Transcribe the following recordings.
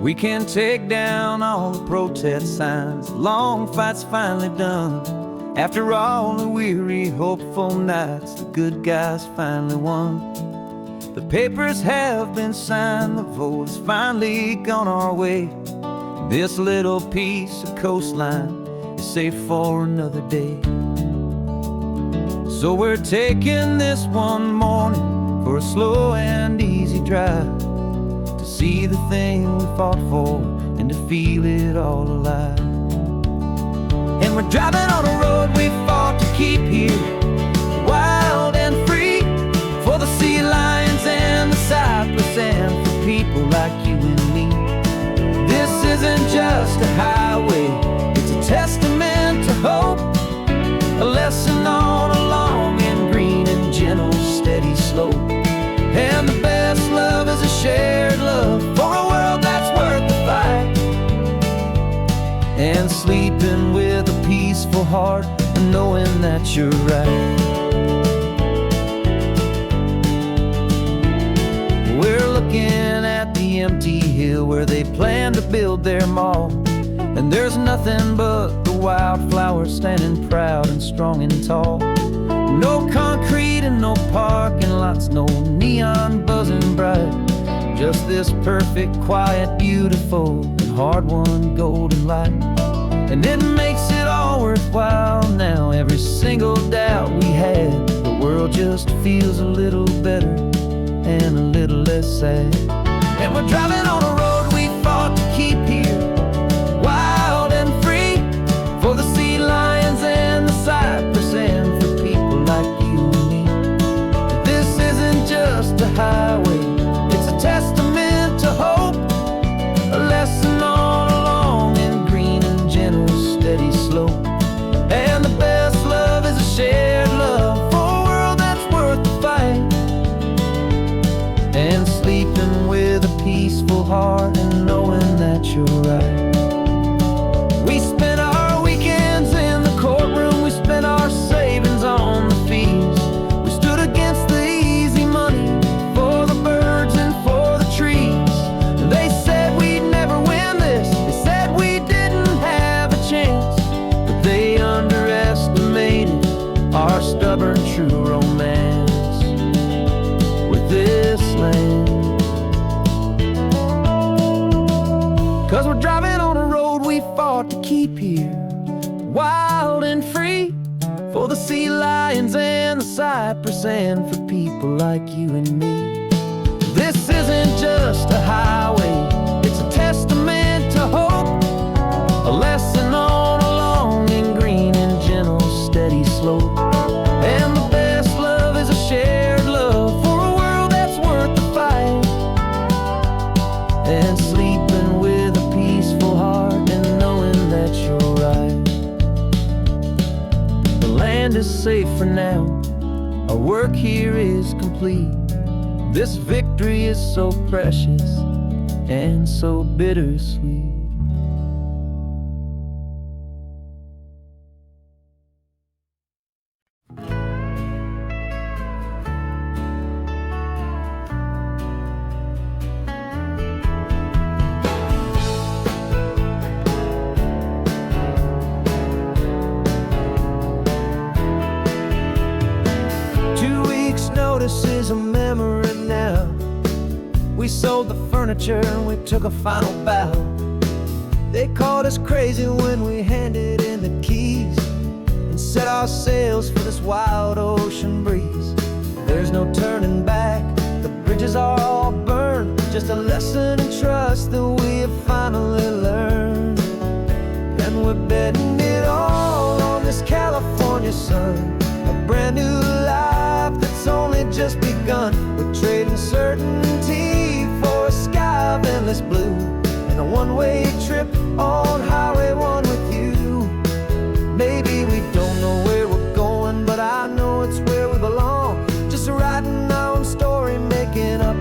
We can take down all the protest signs. Long fight's finally done. After all the weary, hopeful nights, the good guys finally won. The papers have been signed, the vote has finally gone our way. This little piece of coastline is safe for another day. So we're taking this one morning for a slow and easy drive, to see the thing we fought for and to feel it all alive. And we're driving on a road we fought to keep here, wild and free, for the sea lions and the cypress and for people like you and me. This isn't just a highway, it's a testament to hope, a lesson on a long and green and gentle steady slope. And the best love is a shared love for a world that's worth the fight, and sleeping with a peaceful heart and knowing that you're right. We're looking at the empty hill where they plan to build their mall, and there's nothing but the wildflowers standing proud and strong and tall. No concrete and no parking lots, no neon buzzing bright, just this perfect, quiet, beautiful, and hard-won golden light. And it makes it all worthwhile now. Every single doubt we had, the world just feels a little better and a little less sad. And we're driving on a road we fought to keep here, wild and free, for the sea lions and the cypress and for people like you and me. This isn't just a highway, it's a testament to hope, a lesson on a long and green and gentle steady slope. And the best love is a shared love for a world that's worth the fight, and sleeping with a peaceful heart and knowing that you're right. We spent our weekends in the courtroom, we spent our savings on the fees. We stood against the easy money for the birds and for the trees. They said we'd never win this, they said we didn't have a chance, but they underestimated our stubborn true romance with this land. 'Cause we're driving on a road we fought to keep here, wild and free, for the sea lions and the cypress and for people like you and me. This isn't just a highway, it's a testament to hope, a lesson on a long and green and gentle steady slope. And the best love is a shared love for a world that's worth the fight, and sleeping with a peaceful heart and knowing that you're right. The land is safe for now, our work here is complete. This victory is so precious and so bittersweet. Notice is a memory now. We sold the furniture and we took a final bow. They called us crazy when we handed in the keys and set our sails for this wild ocean breeze. There's no turning back, the bridges are all burned, just a lesson in trust that we have finally learned. And we're betting it all on this California sun, a brand new life that's only just begun. We're trading certainty for a sky of endless blue, and a one-way trip on Highway 1 with you. Maybe we don't know where we're going, but I know it's where we belong. Just writing our own story, making up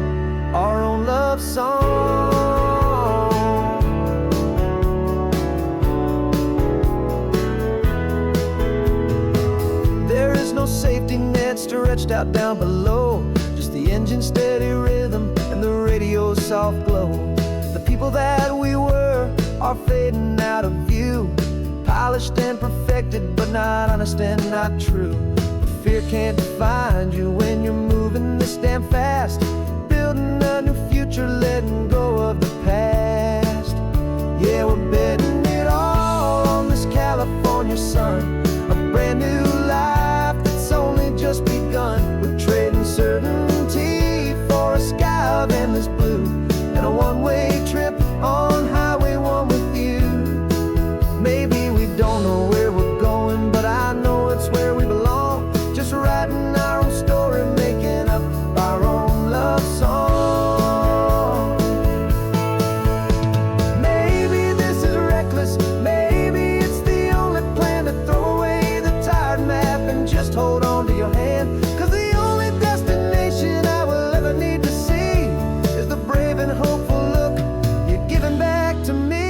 our own love song. There is no safety net stretched out down below, just the engine's steady rhythm and the radio's soft glow. The people that we were are fading out of view. Polished and perfected, but not honest and not true. Fear can't find you when you're moving this damn fast, building a new future, letting go of the past. Yeah, we're betting it all on this California sun, a brand new life that's only just begun. We're trading certainty for a sky of endless blue, and a one-way trip on Highway 1 with you. Maybe we don't know where we're going, but I know it's where we belong. Just writing our own story, making up our own love song. Maybe this is reckless, maybe it's the only plan to throw away the tired map and just hold on to your hand. 'Cause the only destination I will ever need to see is the brave and hopeful look you're giving back to me.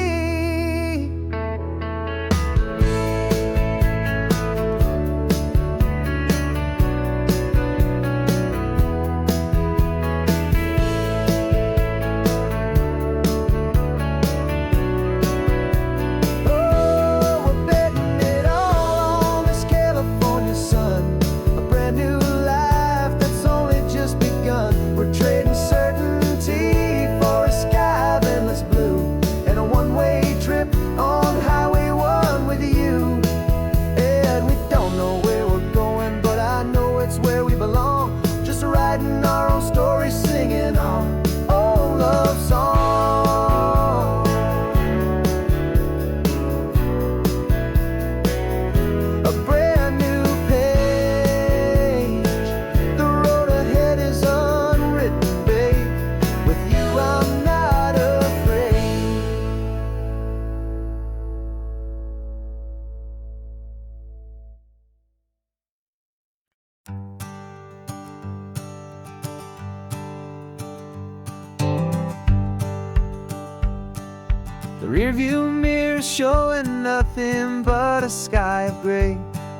The rearview mirror showing nothing but a sky of gray.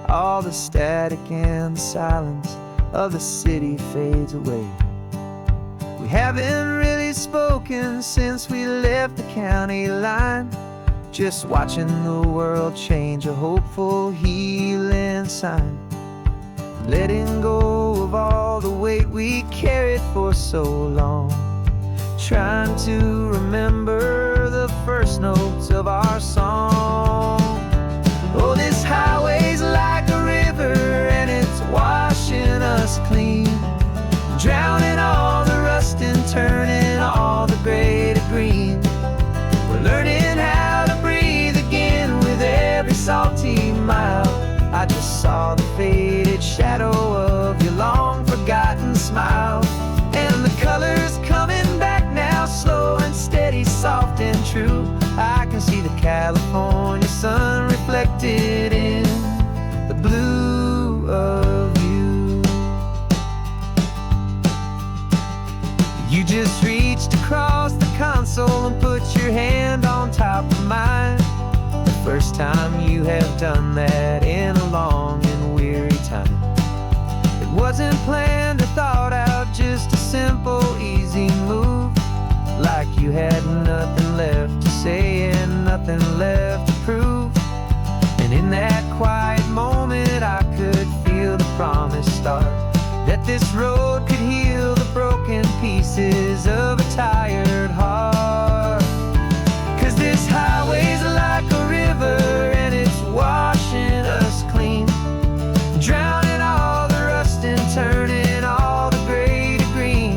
All the static and the silence of the city fades away. We haven't really spoken since we left the county line, just watching the world change, a hopeful healing sign. Letting go of all the weight we carried for so long, trying to remember the first notes of our song. Oh, this highway's like a river and it's washing us clean, drowning all the rust and turning all the gray to green. We're learning how to breathe again with every salty mile. I just saw the faded shadow of your long forgotten smile, and the colors coming back now, slow and steady, soft and true. I can see the California sun reflected in the blue of you. You just reached across the console and put your hand on top of mine. The first time you have done that in a long and weary time. It wasn't planned or thought out, just a simple, easy move. Like you had nothing left to say and nothing left to prove. And in that quiet moment I could feel the promise start, that this road could heal the broken pieces of a tired heart. 'Cause this highway's like a river and it's washing us clean, drowning all the rust and turning all the gray to green.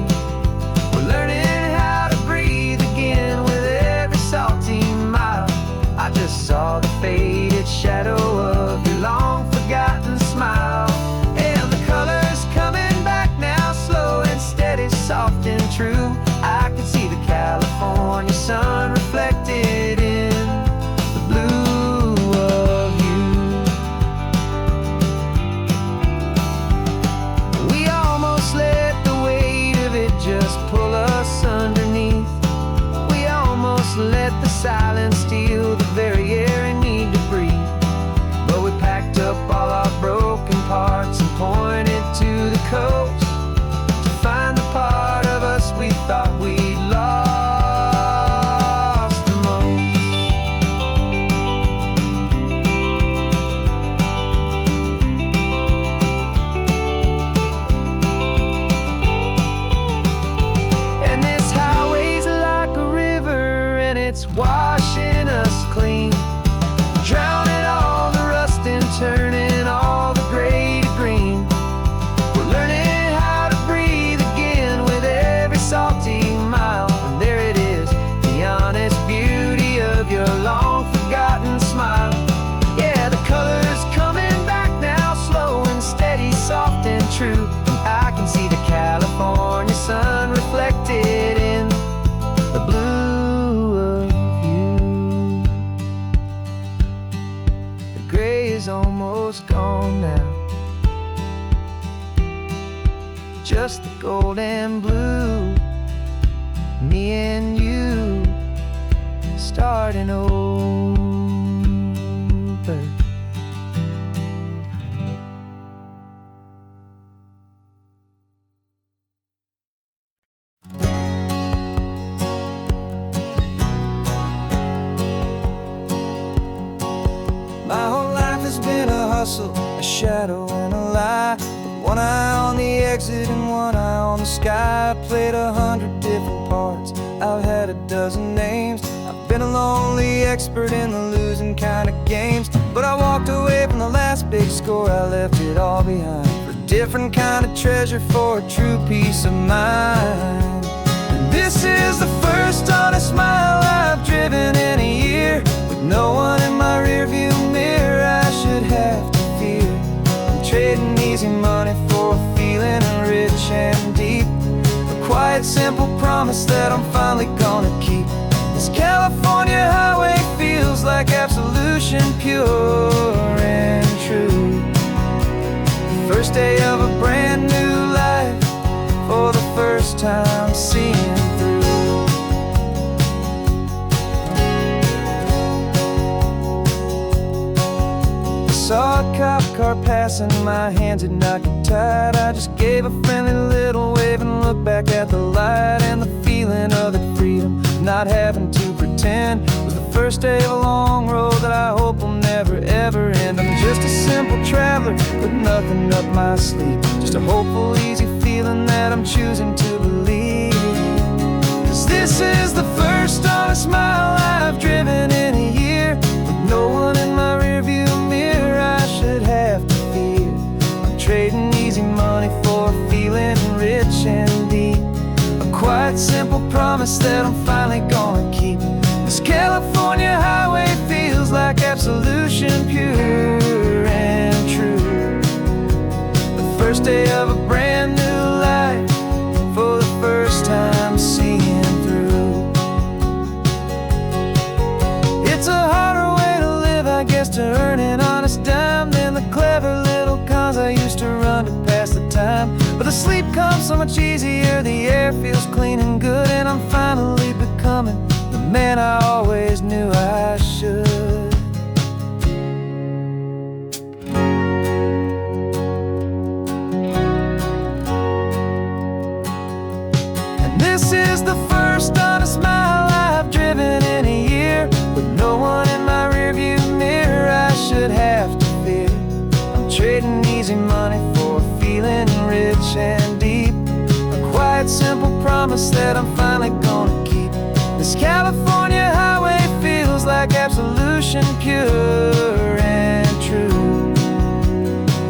We're learning how to breathe again with every salty mile. I just saw the faded shadow of your long forgotten smile, and the colors coming back now, gone now. Just the gold and blue, me and you starting over. My whole life has been a hustle, a shadow and a lie. With one eye on the exit and one eye on the sky. I played 100 different parts, I've had a dozen names. I've been a lonely expert in the losing kind of games. But I walked away from the last big score, I left it all behind for a different kind of treasure, for a true peace of mind. And this is the first honest smile I've driven in a year, with no one in my rearview mirror I should have to fear. I'm trading easy money for a feeling rich and deep, a quiet simple promise that I'm finally gonna keep. This California highway feels like absolution, pure and true. The first day of a brand new life, for the first time seeing through. Saw a cop car passing, my hands had not got tied. I just gave a friendly little wave and looked back at the light. And the feeling of the freedom, not having to pretend, was the first day of a long road that I hope will never ever end. I'm just a simple traveler with nothing up my sleeve, just a hopeful, easy feeling that I'm choosing to believe. 'Cause this is the first honest mile I've driven in a year, with no one in my rearview mirror I should have to fear. I'm trading easy money for a feeling rich and deep, a quiet simple promise that I'm finally gonna keep. This California highway feels like absolution, pure and true. The first day of a brand new life, for the first time seeing through. It's a harder way to live, I guess, to earn an honest dime than the clever little cons I used to run to pass the time. But the sleep comes so much easier, the air feels clean and good, and I'm finally becoming the man I always knew I should. And this is the first honest mile I've driven in a year, with no one in my rearview mirror I should have to fear. I'm trading easy money for a feeling rich and deep, a quiet simple promise that I'm finally gonna keep. This California highway feels like absolution, pure and true.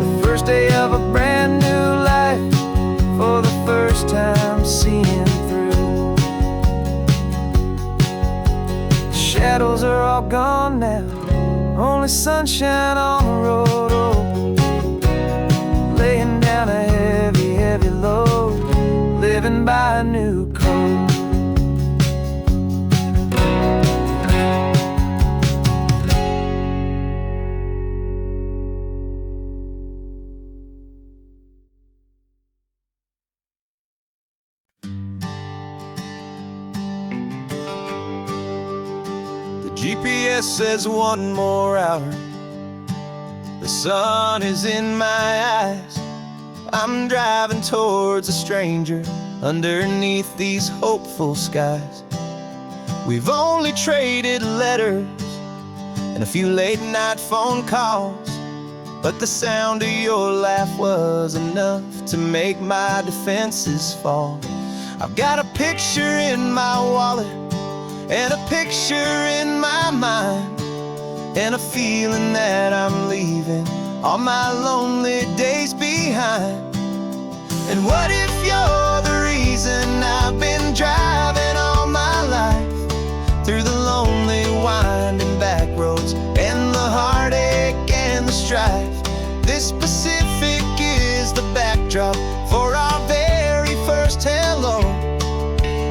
The first day of a brand new life, for the first time seeing through. The shadows are all gone now, only sunshine on the road. Oh, laying down a heavy, heavy load, living by a new code. GPS says one more hour, the sun is in my eyes. I'm driving towards a stranger underneath these hopeful skies. We've only traded letters and a few late night phone calls, but the sound of your laugh was enough to make my defenses fall. I've got a picture in my wallet and a picture in my mind, and a feeling that I'm leaving all my lonely days behind. And what if you're the reason I've been driving all my life, through the lonely winding back roads and the heartache and the strife? This Pacific is the backdrop for our very first hello,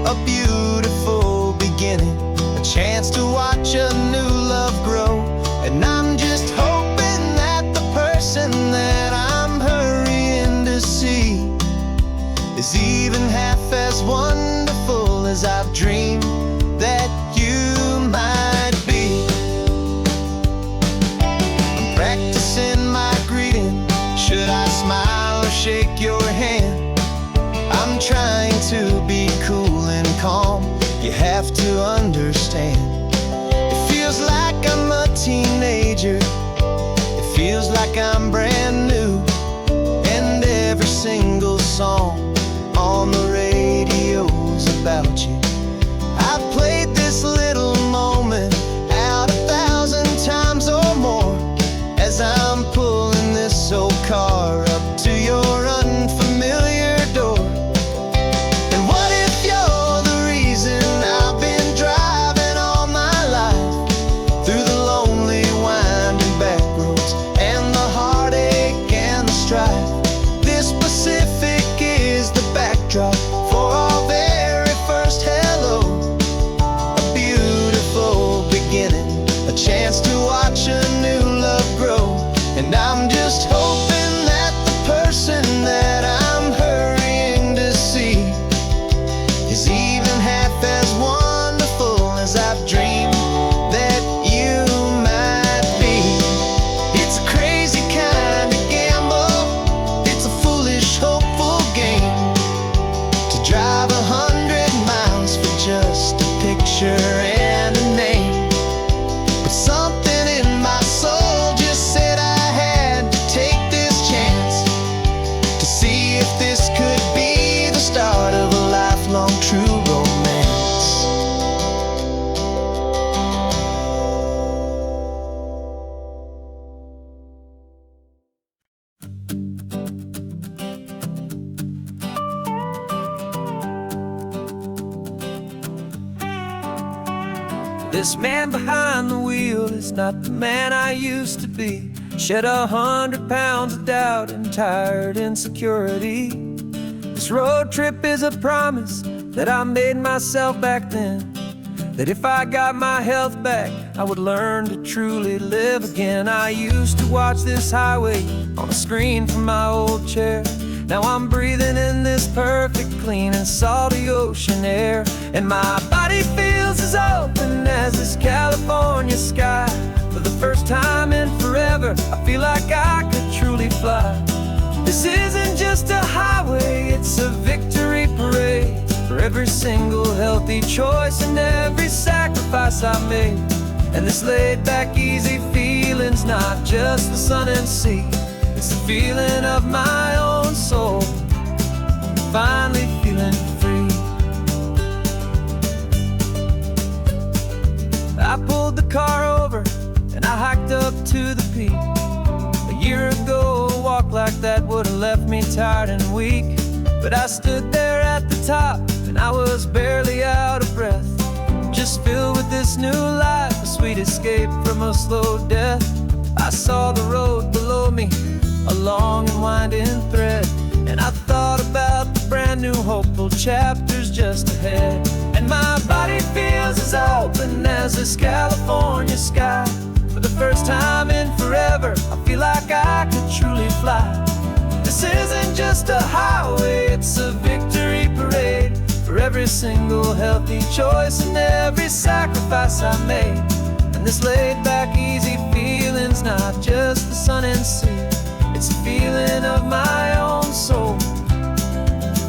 a beautiful beginning, a chance to watch a new love grow. And I'm just hoping that the person You have to understand. It feels like I'm a teenager. It feels like I'm brand new. And every single song on the radio's about you. I've played this little moment out 1,000 times or more as I'm pulling this old car up to your unfamiliar door. And what if you're the reason I've been driving all my life through the lonely winding back roads and the heartache and the strife? This Pacific is the backdrop for our very first hello. A beautiful beginning, a chance to watch a new love grow. And I'm just hoping that the person that I'm hurrying to see is even half as wonderful as I've dreamed that you might be. It's a crazy kind of gamble. It's a foolish, hopeful game to drive 100 miles for just a picture and a name. But something in my soul just said I had to take this chance to see if this could be the start of a lifelong true romance. This man behind the wheel is not the man I used to be. Shed 100 pounds of doubt and tired insecurity. This road trip is a promise that I made myself back then, that if I got my health back, I would learn to truly live again. I used to watch this highway on a screen from my old chair. Now I'm breathing in this perfect, clean and salty ocean air. And my body feels as open as this California sky. For the first time in forever, I feel like I could truly fly. This isn't just a highway, it's a victory parade for every single healthy choice and every sacrifice I made. And this laid back, easy feeling's not just the sun and sea. It's the feeling of my own soul, finally feeling free. I pulled the car over and I hiked up to the peak. A year ago, a walk like that would have left me tired and weak. But I stood there at the top and I was barely out of breath, just filled with this new life, a sweet escape from a slow death. I saw the road below me, a long and winding thread, and I thought about the brand new hopeful chapters just ahead. And my body feels as open as this California sky. For the first time in forever, I feel like I could truly fly. This isn't just a highway, it's a victory parade for every single healthy choice and every sacrifice I made. And this laid back, easy feeling's not just the sun and sea. It's a feeling of my own soul,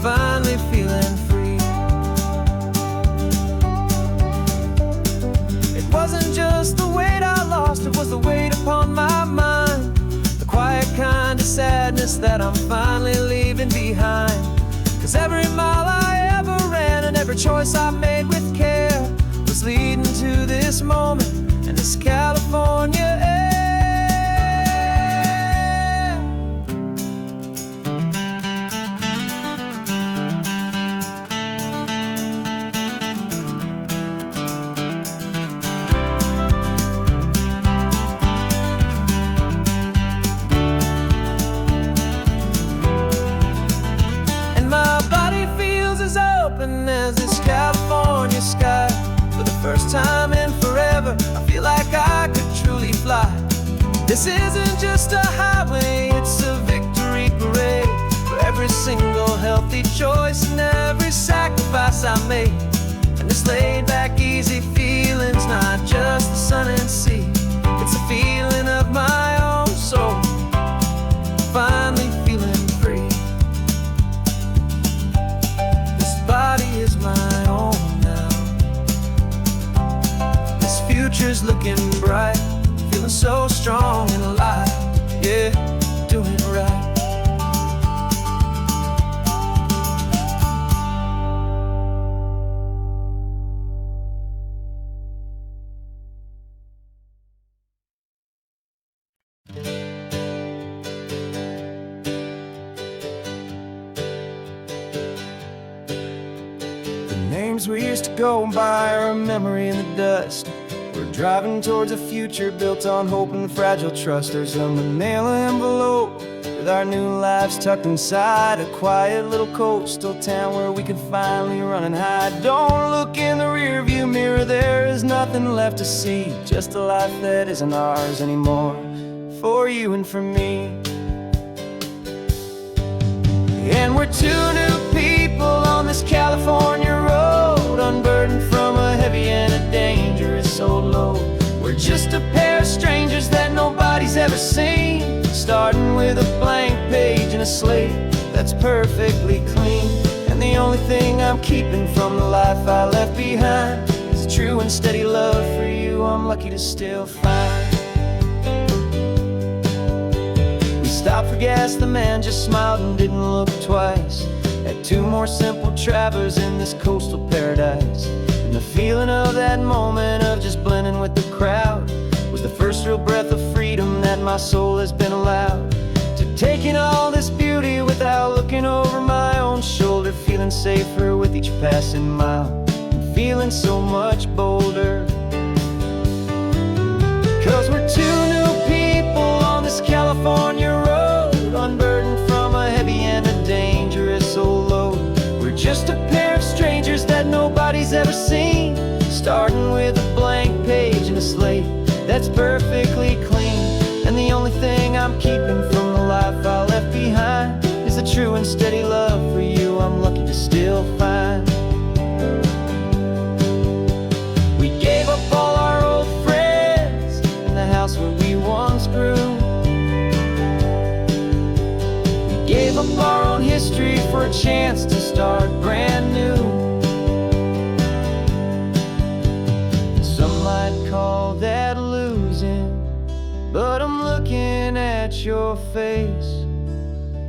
finally feeling free. It wasn't just the weight I lost, it was the weight upon my mind, the quiet kind of sadness that I'm finally leaving behind. 'Cause every mile I ever ran and every choice I made with care was leading to this moment and this California air. As this California sky. For the first time in forever, I feel like I could truly fly. This isn't just a highway, it's a victory parade for every single healthy choice and every sacrifice I made. And this laid back, easy feeling's not just the sun and sea. It's a feeling of my own soul, finally feeling free. This body is my own now. dreams were years to go by, or a memory in the dust. We're driving towards a future built on hope and fragile trust. There's a manila envelope with our new lives tucked inside, a quiet little coastal town where we can finally run and hide. Don't look in the rearview mirror, there is nothing left to see, just a life that isn't ours anymore, for you and for me. And we're two new people on this California road, unburdened from a heavy and a dangerous old load. We're just a pair of strangers that nobody's ever seen, starting with a blank page and a slate that's perfectly clean. And the only thing I'm keeping from the life I left behind is a true and steady love for you I'm lucky to still find. We stopped for gas, the man just smiled and didn't look twice. Had two more simple travelers in this coastal paradise. And the feeling of that moment of just blending with the crowd was the first real breath of freedom that my soul has been allowed to take in all this beauty without looking over my own shoulder, feeling safer with each passing mile and feeling so much bolder. 'Cause we're two new people on this California road, unburdened from a heavy and a dangerous old load. We're just a pair of strangers that nobody's ever seen, starting with a blank page and a slate that's perfectly clean. And the only thing I'm keeping from the life I left behind is a true and steady love for you I'm lucky to still find. We gave up all our old friends in the house where we once grew. We gave up our own history for a chance to start brand new. Some might call that losing, but I'm looking at your face,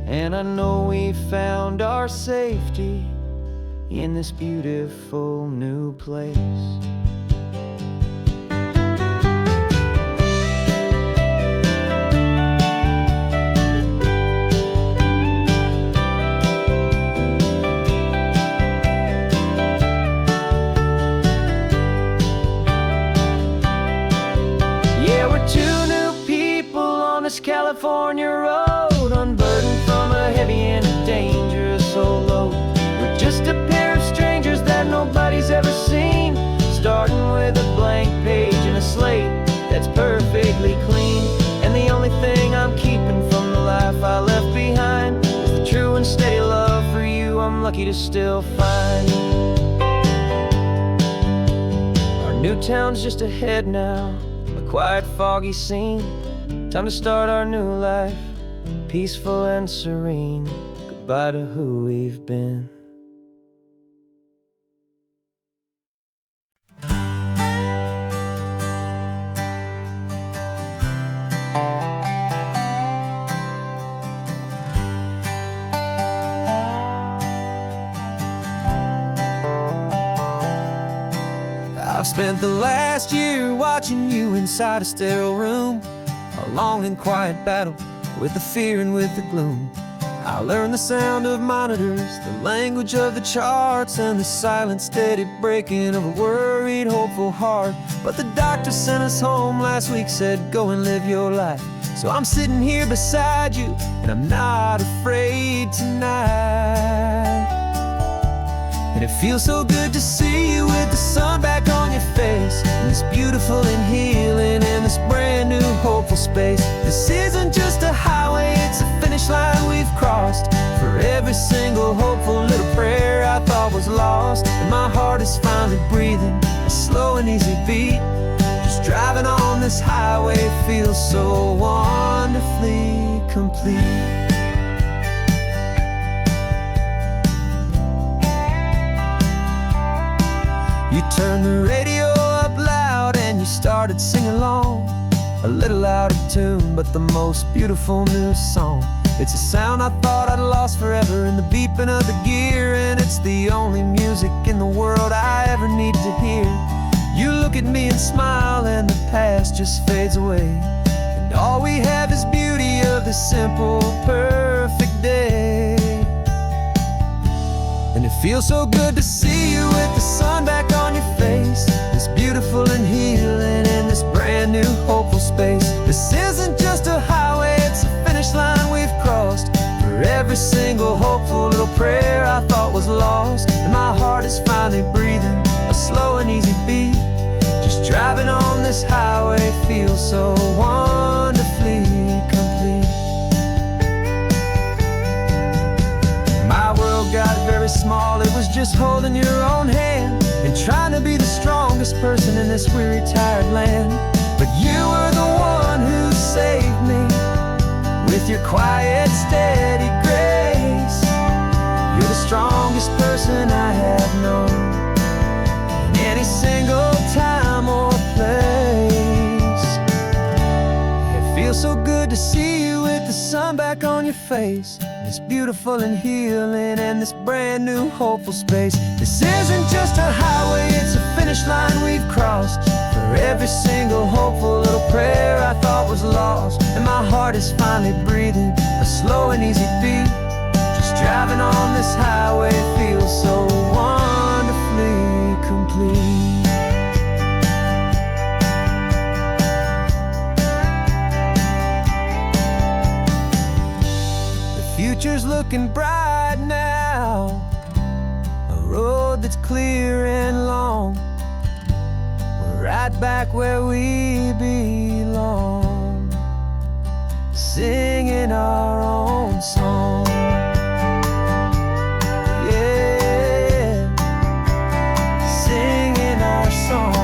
and I know we found our safety in this beautiful new place. California road, unburdened from a heavy and a dangerous old load. We're just a pair of strangers that nobody's ever seen, starting with a blank page and a slate that's perfectly clean. And the only thing I'm keeping from the life I left behind is the true and steady love for you I'm lucky to still find. Our new town's just ahead now, a quiet, foggy scene. Time to start our new life, peaceful and serene. Goodbye to who we've been. I've spent the last year watching you inside a sterile room, a long and quiet battle with the fear and with the gloom. I learned the sound of monitors, the language of the charts, and the silent, steady breaking of a worried, hopeful heart. But the doctor sent us home last week, said go and live your life. So I'm sitting here beside you, and I'm not afraid tonight. And it feels so good to see you with the sun back on your face, and this beautiful and healing in this brand new hopeful space. This isn't just a highway, it's a finish line we've crossed. For every single hopeful little prayer I thought was lost, and my heart is finally breathing a slow and easy beat. Just driving on this highway feels so wonderfully complete. You turned the radio up loud and you started singing along, a little out of tune, but the most beautiful new song. It's a sound I thought I'd lost forever in the beeping of the gear, and it's the only music in the world I ever need to hear. You look at me and smile, and the past just fades away, and all we have is beauty of this simple, perfect day. And it Feels so good to see you with the sun back on your face. It's beautiful and healing in this brand new hopeful space. This isn't just a highway, it's a finish line we've crossed. For every single hopeful little prayer I thought was lost. And my heart is finally breathing a slow and easy beat. Just driving on this highway feels so wonderfully complete. My world got very small, it was just holding your own hand and trying to be the strongest person in this weary, tired land. But you were the one who saved me with your quiet, steady grace. You're the strongest person I have known in any single time or place. It feels so good to see you with the sun back on your face. It's beautiful and healing in this brand new hopeful space. This isn't just a highway, it's a finish line we've crossed. For every single hopeful little prayer I thought was lost. And my heart is finally breathing a slow and easy beat. Just driving on this highway feels so wonderfully complete. Future's looking bright now, a road that's clear and long. We're right back where we belong, singing our own song. Yeah, singing our song.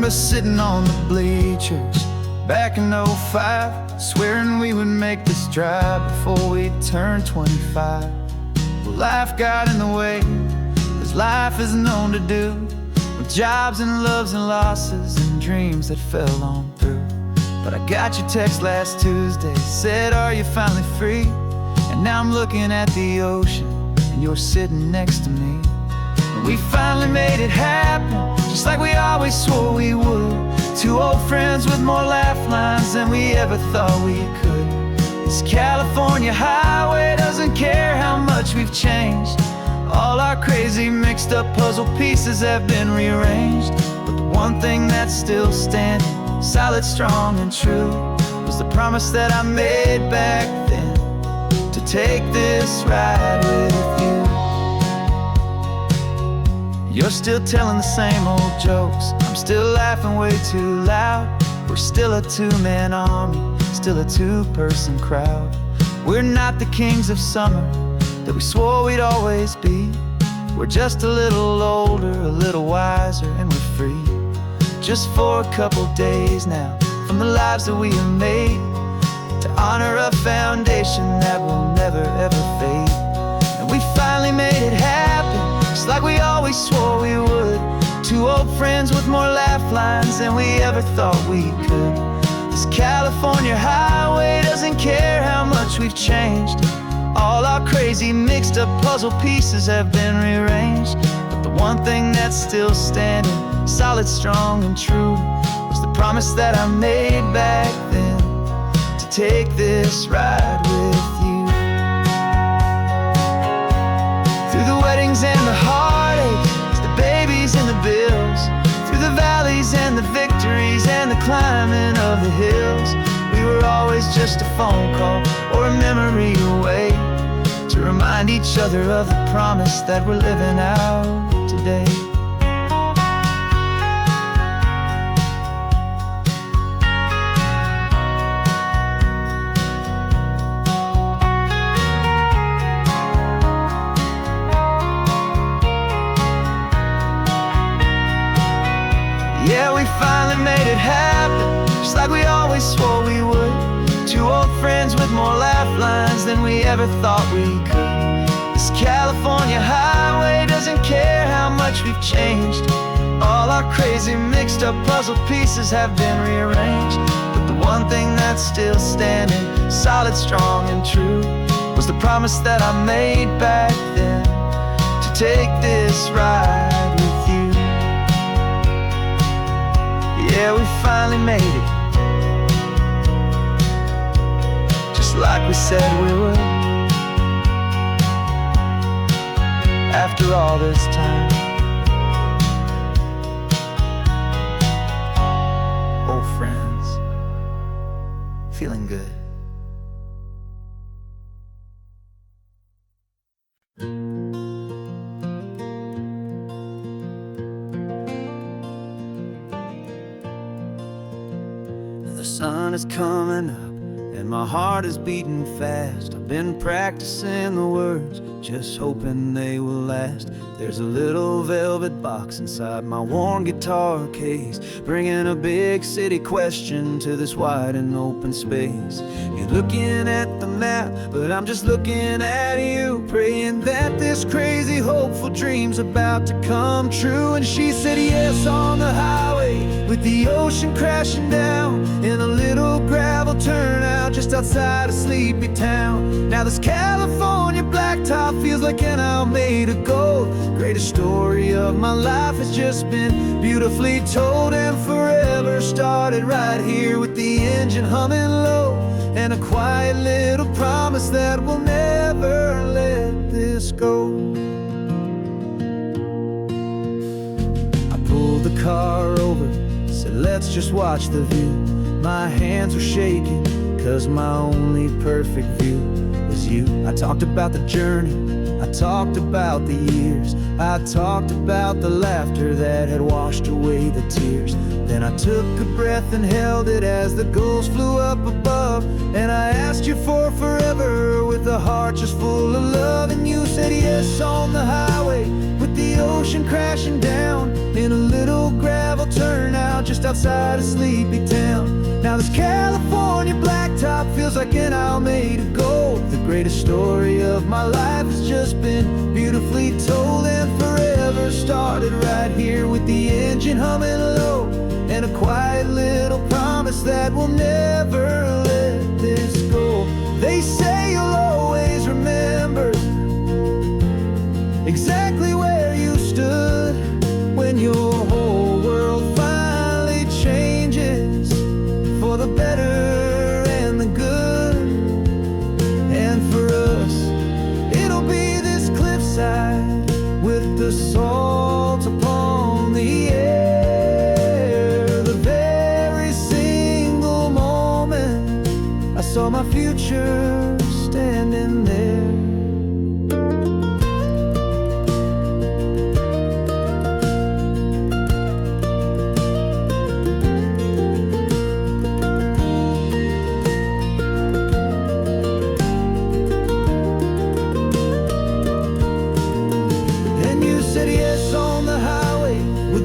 Sitting on the bleachers back in '05, swearing we would make this drive before we turned 25. Well, life got in the way, as life is known to do, with jobs and loves and losses and dreams that fell on through. But I got your text last Tuesday, said, are you finally free? And now I'm looking at the ocean, and you're sitting next to me. We finally made it happen, just like we always swore we would. Two old friends with more laugh lines than we ever thought we could. This California highway doesn't care how much we've changed. All our crazy mixed up puzzle pieces have been rearranged. But the one thing that's still standing, solid, strong and true, was the promise that I made back then, to take this ride with you. You're still telling the same old jokes, I'm still laughing way too loud. We're still a two-man army, still a two-person crowd. We're not the kings of summer that we swore we'd always be. We're just a little older, a little wiser, and we're free. Just for a couple days now, from the lives that we have made, to honor a foundation that will never ever fade. And we finally made it happen, just like we always swore we would. Two old friends with more laugh lines than we ever thought we could. This California highway doesn't care how much we've changed. All our crazy mixed up puzzle pieces have been rearranged. But the one thing that's still standing, solid, strong and true, was the promise that I made back then, to take this ride with you. Through the weddings and the heartaches, the babies and the bills, through the valleys and the victories and the climbing of the hills, we were always just a phone call or a memory away, to remind each other of the promise that we're living out today. Yeah, we finally made it happen, just like we always swore we would. Two old friends with more laugh lines than we ever thought we could. This California highway doesn't care how much we've changed. All our crazy mixed up puzzle pieces have been rearranged. But the one thing that's still standing, solid, strong, and true, was the promise that I made back then, to take this ride with you. Yeah, we finally made it, just like we said we would. After all this time, old friends, feeling good. The sun is coming up and my heart is beating fast. I've been practicing the words, just hoping they will last. There's a little velvet box inside my worn guitar case, bringing a big city question to this wide and open space. You're looking at the map, but I'm just looking at you, praying that this crazy hopeful dream's about to come true. And she said yes on the highway, with the ocean crashing down, in a little gravel turnout just outside a sleepy town. Now this California blacktop feels like an Almeda gold. Greatest story of my life has just been beautifully told, and forever started right here with the engine humming low, and a quiet little promise that we'll never let this go. I pulled the car over, said let's just watch the view. My hands were shaking, cause my only perfect view was you. I talked about the journey, I talked about the years, I talked about the laughter that had washed away the tears. Then I took a breath and held it as the gulls flew up above, and I asked you for forever with a heart just full of love. And you said yes on the highway, with the ocean crashing down, in a little gravel turnout just outside a sleepy town. Now this California blacktop feels like an Almeda gold. The greatest story of my life has just been beautifully told, and forever started right here with the engine humming low, and a quiet little promise that we'll never let this go. They say you'll always remember exactly where you stood when your whole world finally changes for the better and the good. And for us, it'll be this cliffside with the salt upon the air. The very single moment I saw my future standing there.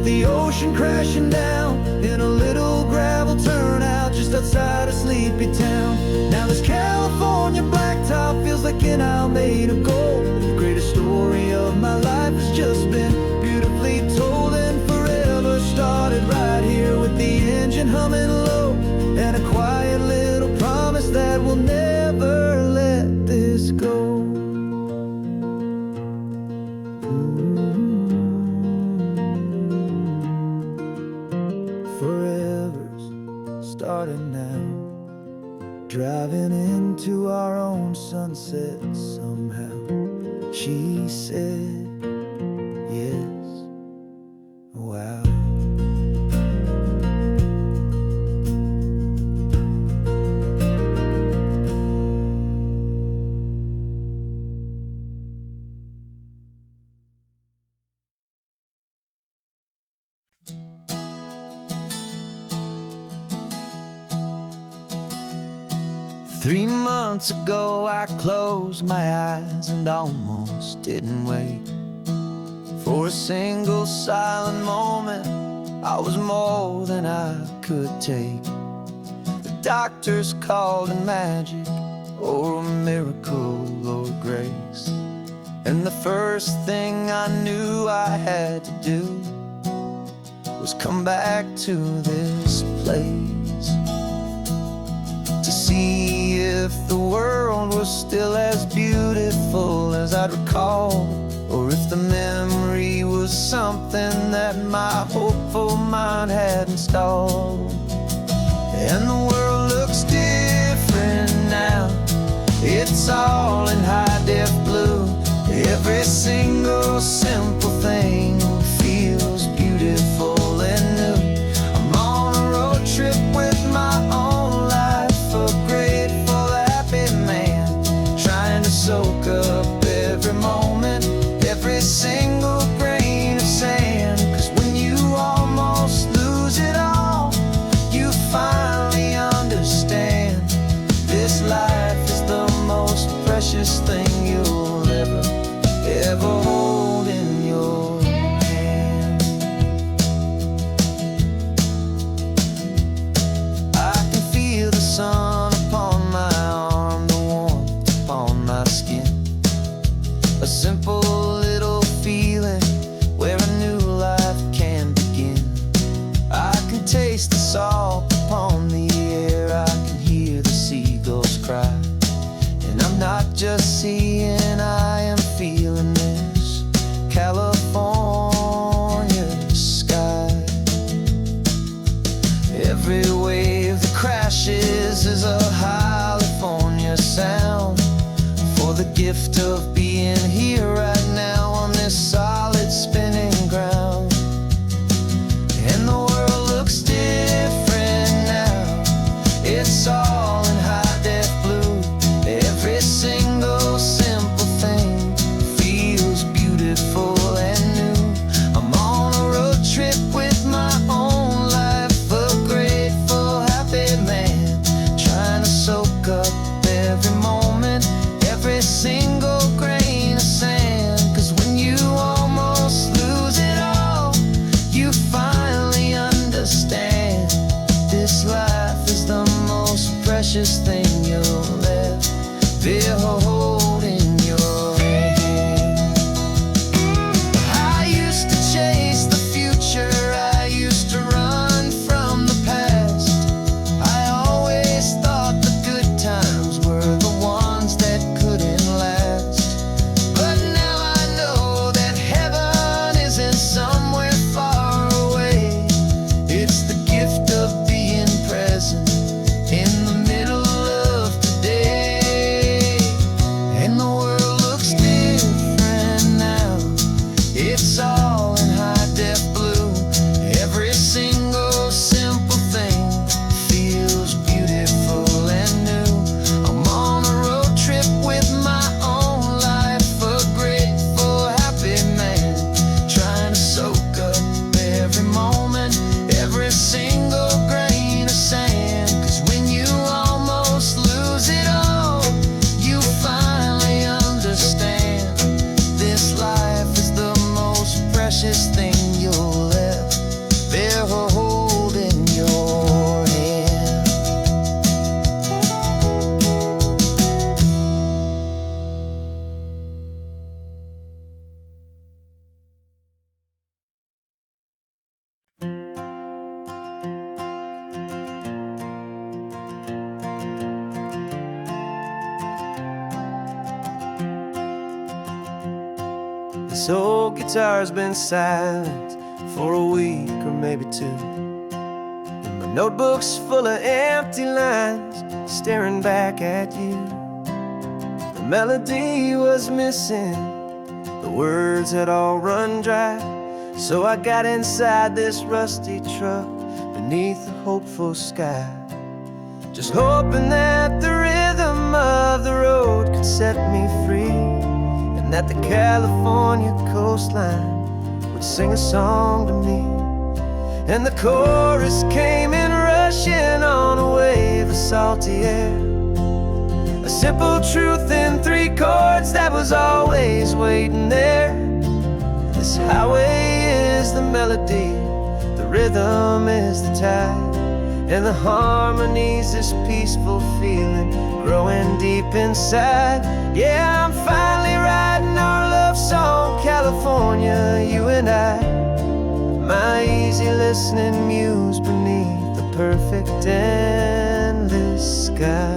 The ocean crashing down, in a little gravel turnout just outside a sleepy town. Now this California blacktop feels like an Almeda gold. The greatest story of my life has just been beautifully told, and forever started right here with the engine humming low, and a quiet little promise that we'll never let this go. Starting now, driving into our own sunset somehow. She said yes, wow. Three months ago I closed my eyes and almost didn't wait for a single silent moment. I was more than I could take. The doctors called it magic, or a miracle, or grace. And the first thing I knew I had to do was come back to this place, to see if the world was still as beautiful as I'd recall, or if the memory was something that my hopeful mind had installed. And the world looks different now, it's all in high-def blue. Every single simple thing feels beautiful and new. I'm on a road trip with my own life, a grateful, happy man, trying to soak up every moment, every single grain of sand. 'Cause when you almost lose it all, you finally understand this life is the most precious thing you'll ever hold in your hand. I can feel the sun upon my arm, the warmth upon my skin, a simple little feeling where a new life can begin. I can taste the salt upon the air, I can hear the seagulls cry, and I'm not just seeing, I am feeling this California sky. Every wave that crashes is a California sound, for the gift of being here right now on this solid spinning ground. And the world looks different now, it's all in high-def blue. Every single simple thing feels beautiful and new. I'm on a road trip with my own life, a grateful, happy man, trying to soak up every moment, every single grain of sand. 'Cause when you almost lose it all, you finally understand this life is the most precious thing you'll ever hold in your hand. I used to chase the future, I used to run from the past. I always thought the good times were the ones that couldn't last. But now I know that heaven isn't somewhere far away. It's the gift of being present in the middle of today. And the world looks different now, it's all in high-def blue. Every single simple thing feels beautiful and new. I'm on a road trip with my own life, a grateful, happy man, trying to soak up every moment, every single grain of sand. 'Cause when you almost lose it all, you finally understand this life is the most precious thing you'll ever hold in your hand. This old guitar's been silent for a week or maybe two, and my notebook's full of empty lines staring back at you. The melody was missing, the words had all run dry, so I got inside this rusty truck beneath the hopeful sky, just hoping that the rhythm of the road could set me free, and that the California coastline would sing a song to me. And the chorus came in rushing on a wave of salty air, a simple truth in 3 chords that was always waiting there. This highway is the melody, the rhythm is the tide, and the harmony's this peaceful feeling growing deep inside. Yeah, I'm finally riding our California, you and I, my easy listening muse beneath the perfect endless sky.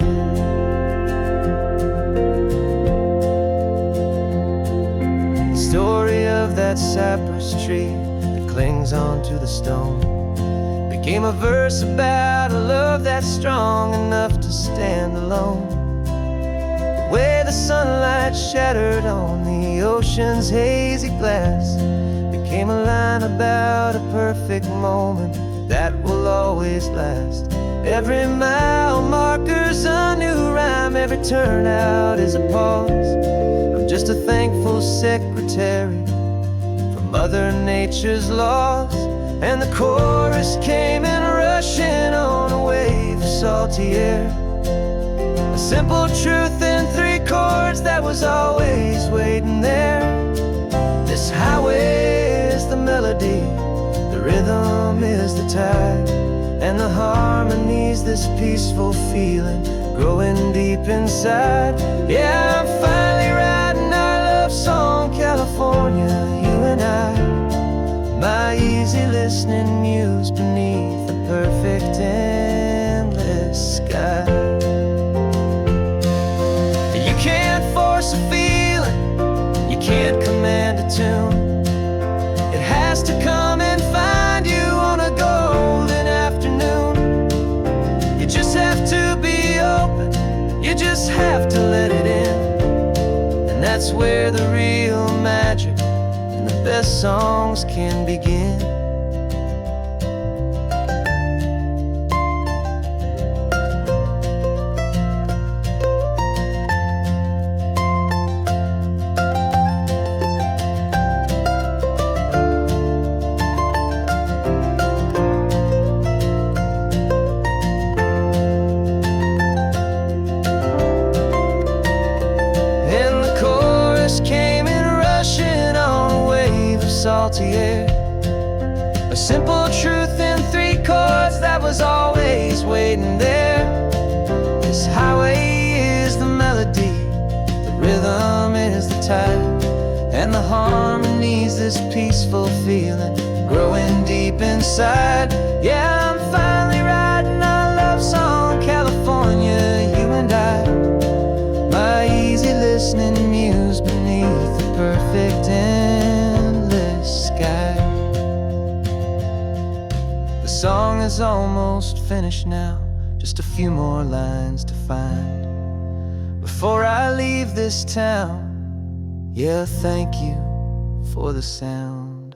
The story of that cypress tree that clings onto the stone became a verse about a love that's strong enough to stand alone. Where the sunlight shattered on the ocean's hazy glass became a line about a perfect moment that will always last. Every mile marker's a new rhyme, every turnout is a pause. I'm just a thankful secretary for Mother Nature's laws. And the chorus came in rushing on a wave of salty air, a simple truth in 3 chords that was always waiting there. This highway is the melody, the rhythm is the tide, and the harmony's this peaceful feeling growing deep inside. Yeah, I'm finally writing our love song, California, you and I, my easy listening muse beneath the perfect endless sky. You can't force a feeling, you can't command a tune. It has to come and find you on a golden afternoon. You just have to be open, you just have to let it in. And that's where the real magic and the best songs can begin. Came in rushing on a wave of salty air, a simple truth in 3 chords that was always waiting there. This highway is the melody, the rhythm is the tide, and the harmony's this peaceful feeling growing deep inside. Yeah, I'm finally writing our love song, California, you and I, my easy listening muse beneath the perfect endless sky. The song is almost finished now, just a few more lines to find before I leave this town. Yeah, thank you for the sound.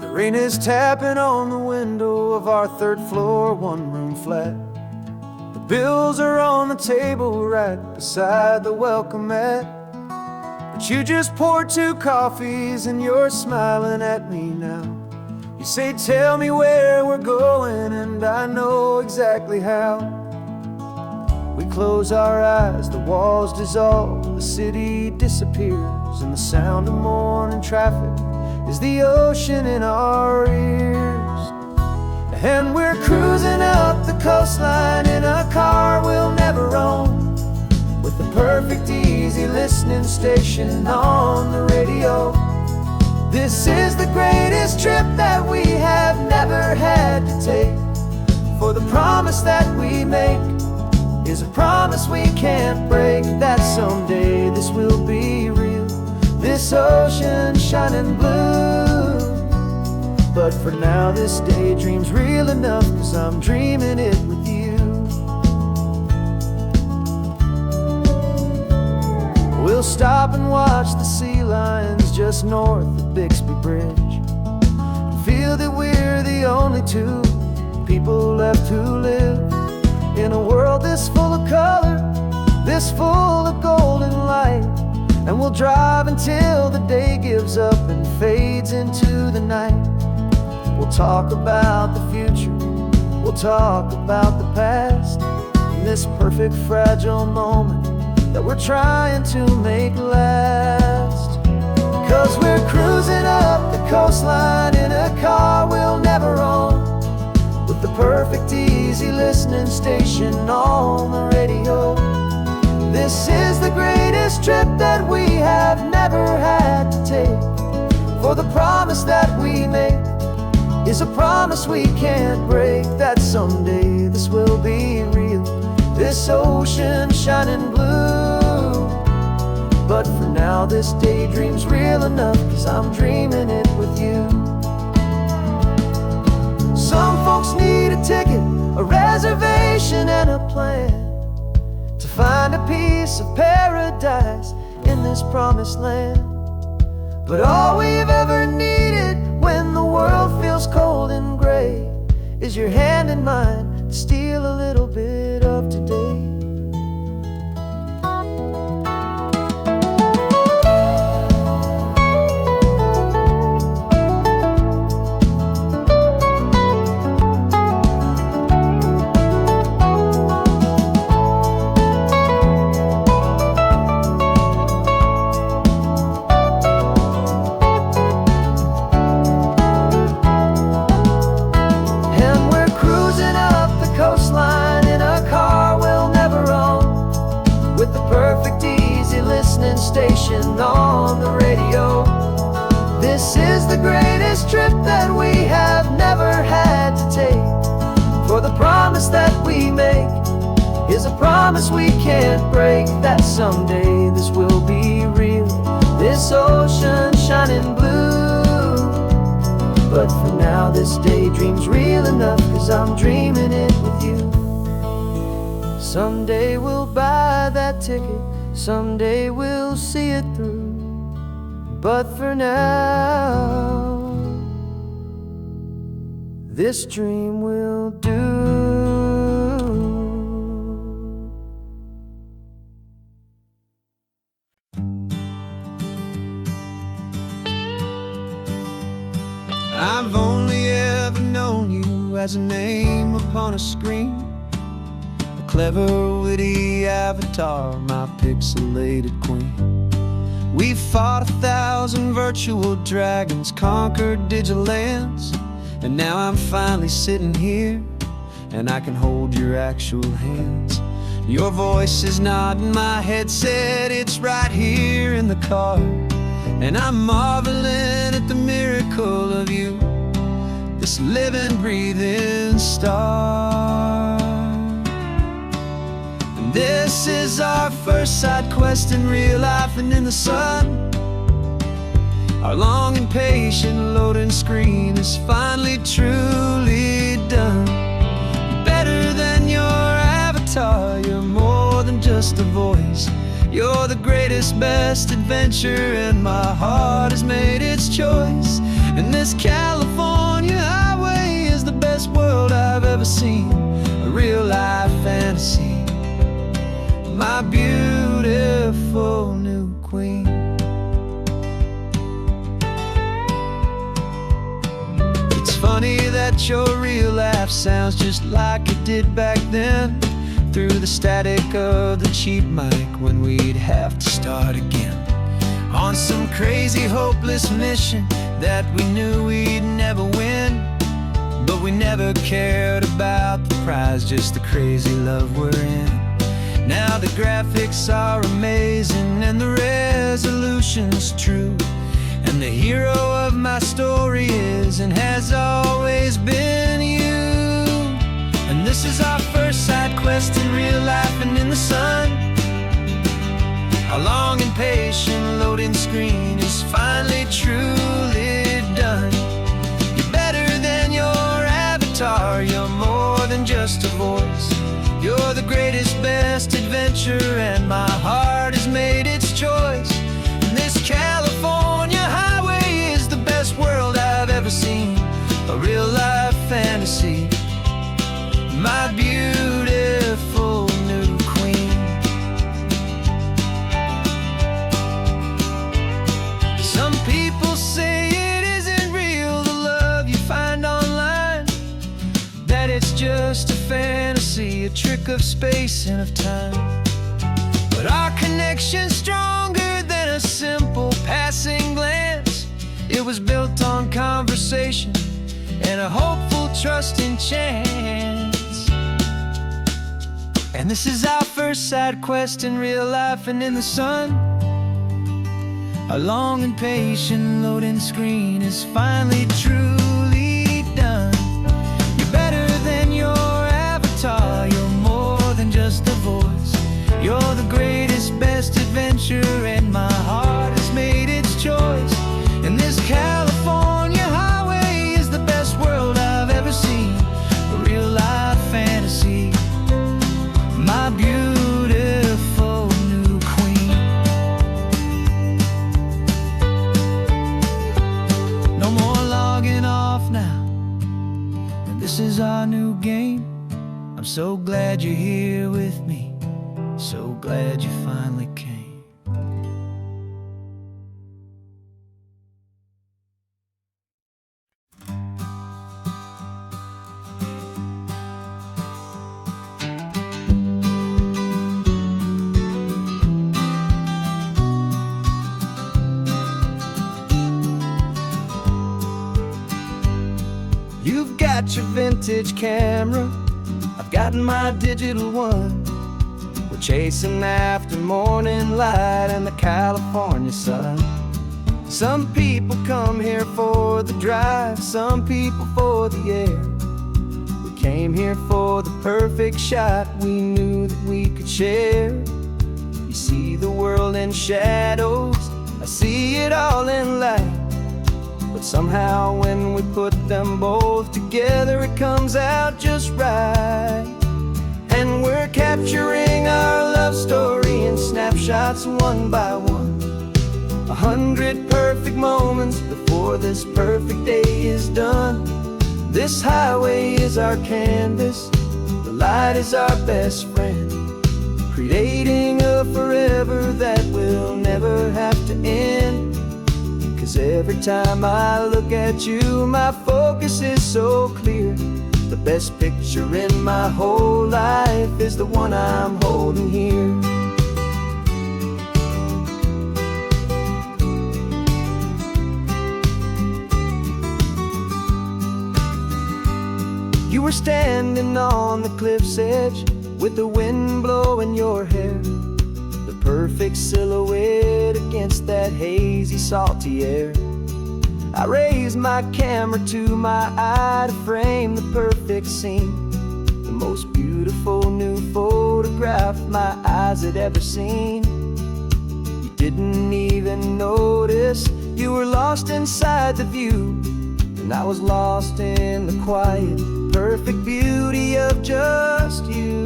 The rain is tapping on the window of our 3rd floor, 1-room flat. The bills are on the table right beside the welcome mat. But you just poured 2 coffees and you're smiling at me now. You say, tell me where we're going, and I know exactly how. We close our eyes, the walls dissolve, the city disappears, and the sound of morning traffic is the ocean in our ears. And we're cruising up the coastline in a car we'll never own, with the perfect easy listening station on the radio. This is the greatest trip that we have never had to take, for the promise that we make is a promise we can't break, that someday this will be real, this ocean shining blue. But for now this daydream's real enough, 'cause I'm dreaming it with you. We'll stop and watch the sea lions just north of Bixby Bridge, and feel that we're the only 2 people left who live in a world this full of color, this full of golden light. And we'll drive until the day gives up and fades into the night. We'll talk about the future, we'll talk about the past, in this perfect fragile moment that we're trying to make last. 'Cause we're cruising up the coastline in a car we'll never own, with the perfect easy listening station on the radio. This is the greatest trip that we have never had to take, for the promise that we make is a promise we can't break, that someday this will be real, this ocean shining blue. But for now this daydream's real enough, 'cause I'm dreaming it with you. Some folks need a ticket, a reservation and a plan to find a piece of paradise in this promised land. But all we've ever needed when the world feels cold and gray is your hand in mine to steal a little bit of today. Station on the radio. This is the greatest trip that we have never had to take, for the promise that we make is a promise we can't break, that someday this will be real, this ocean shining blue. But for now this daydream's real enough, 'cause I'm dreaming it with you. Someday we'll buy that ticket, someday we'll see it through, but for now this dream will do. I've only ever known you as a name upon a screen, clever, witty avatar, my pixelated queen. We fought 1,000 virtual dragons, conquered digital lands, and now I'm finally sitting here, and I can hold your actual hands. Your voice is not in my headset, it's right here in the car, and I'm marveling at the miracle of you, this living, breathing star. This is our first side quest in real life and in the sun. Our long and patient loading screen is finally truly done. You're better than your avatar, you're more than just a voice. You're the greatest, best adventure, and my heart has made its choice. And this California highway is the best world I've ever seen, a real life fantasy, my beautiful new queen. It's funny that your real laugh sounds just like it did back then, through the static of the cheap mic when we'd have to start again, on some crazy hopeless mission that we knew we'd never win. But we never cared about the prize, just the crazy love we're in. Now the graphics are amazing and the resolution's true, and the hero of my story is and has always been you. And this is our first side quest in real life and in the sun. Our long and patient loading screen is finally truly done. You're better than your avatar, you're more than just a voice. You're the greatest, best adventure, and my heart has made its choice. And this California highway is the best world I've ever seen, a real life fantasy, my beautiful new queen. Some people say it isn't real, the love you find online, that it's just a fantasy, a trick of space and of time. But our connection's stronger than a simple passing glance. It was built on conversation and a hopeful, trusting chance. And this is our first side quest in real life and in the sun. Our long and patient loading screen is finally truly done. You're better than your avatar. You're more than just a voice. You're the greatest, best adventure, and my heart has made its choice. And this California highway is the best world I've ever seen. A real life fantasy, my beautiful new queen. No more logging off now, and this is our new game. I'm so glad you're here with me, so glad you finally came. You've got your vintage camera, I've got my digital one. We're chasing after morning light and the California sun. Some people come here for the drive, some people for the air. We came here for the perfect shot we knew that we could share. You see the world in shadows, I see it all in light. But somehow when we put them both together, it comes out just right. And we're capturing our love story in snapshots one by one. 100 perfect moments before this perfect day is done. This highway is our canvas, the light is our best friend, creating a forever that will never have to end. 'Cause every time I look at you, my focus is so clear. The best picture in my whole life is the one I'm holding here. You were standing on the cliff's edge with the wind blowing your hair, the perfect silhouette against that hazy, salty air. I raised my camera to my eye to frame the perfect scene, the most beautiful new photograph my eyes had ever seen. You didn't even notice, you were lost inside the view, and I was lost in the quiet, perfect beauty of just you.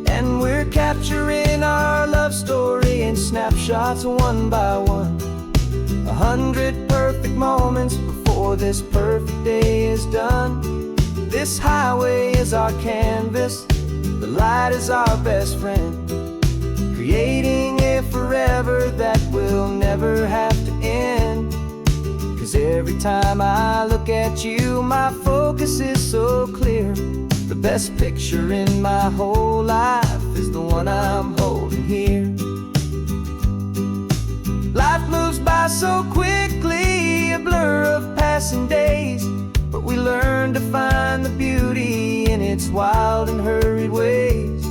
And we're capturing our love story in snapshots one by one. 100 perfect moments before this perfect day is done. This highway is our canvas, the light is our best friend, creating a forever that will never have to end. 'Cause every time I look at you, my focus is so clear. The best picture in my whole life is the one I'm holding here. Life moves by so quickly, a blur of passing days, but we learn to find the beauty in its wild and hurried ways.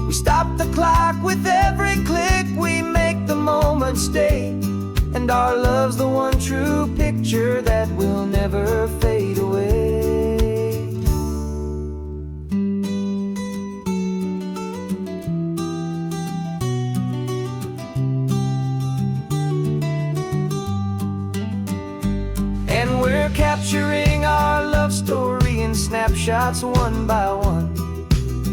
We stop the clock with every click, we make the moment stay, and our love's the one true picture that will never fade away. And we're capturing our love story in snapshots one by one.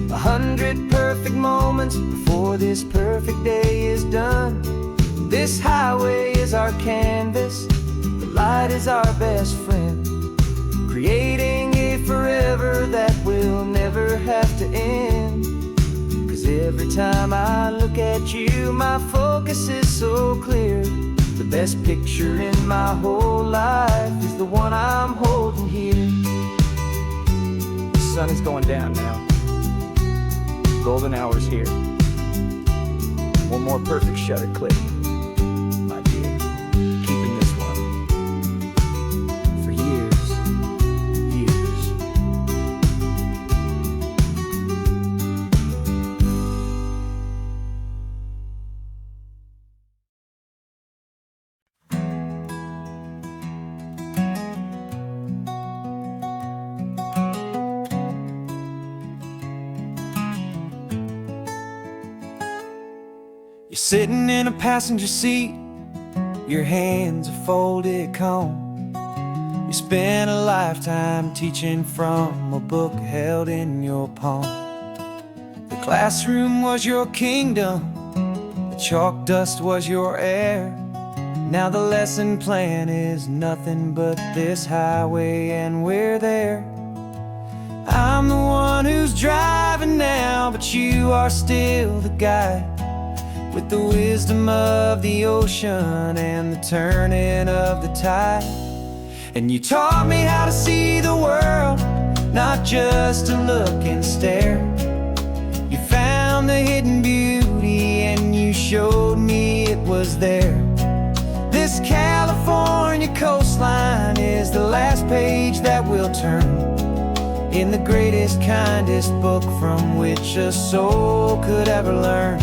100 perfect moments before this perfect day is done. This highway is our canvas, the light is our best friend, creating a forever that will never have to end. 'Cause every time I look at you, my focus is so clear. The best picture in my whole life is the one I'm holding here. The sun is going down now. Golden hour's here. One more perfect shutter click, my dear. Keeping this one for years, years. You're sitting in a passenger seat, your hands are folded calm. You spent a lifetime teaching from a book held in your palm. The classroom was your kingdom, the chalk dust was your air. Now the lesson plan is nothing but this highway and we're there. I'm the one who's driving now, but you are still the guide, with the wisdom of the ocean and the turning of the tide. And you taught me how to see the world, not just to look and stare. You found the hidden beauty and you showed me it was there. This California coastline is the last page that we'll turn in the greatest, kindest book from which a soul could ever learn.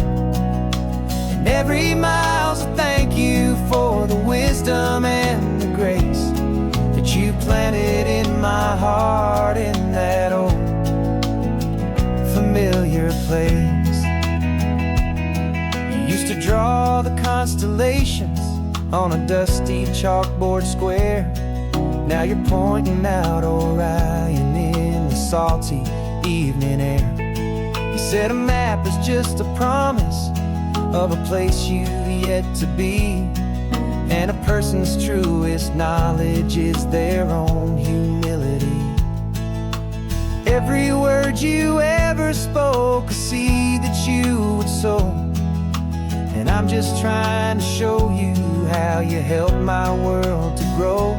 And every mile's a thank you for the wisdom and the grace that you planted in my heart in that old familiar place. You used to draw the constellations on a dusty chalkboard square. Now you're pointing out Orion in the salty evening air. You said a map is just a promise of a place you've yet to be, and a person's truest knowledge is their own humility. Every word you ever spoke, a seed that you would sow, and I'm just trying to show you how you helped my world to grow.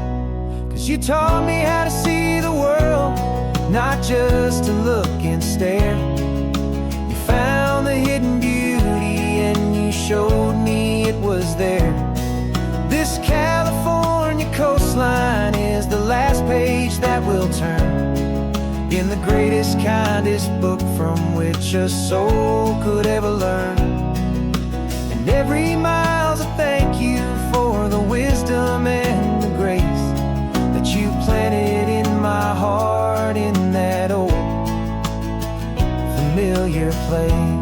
'Cause you taught me how to see the world, not just to look and stare. You found the hidden beauty and you showed me it was there. This California coastline is the last page that we'll turn in the greatest, kindest book from which a soul could ever learn. And every mile's a thank you for the wisdom and the grace that you planted in my heart in that old familiar place.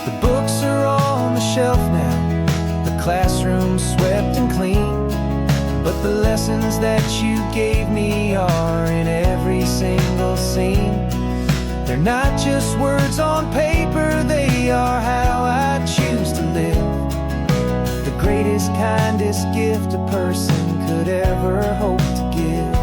The books are on the shelf now, the classroom swept and clean, but the lessons that you gave me are in every single scene. They're not just words on paper, they are how I choose to live. The greatest, kindest gift a person could ever hope to give.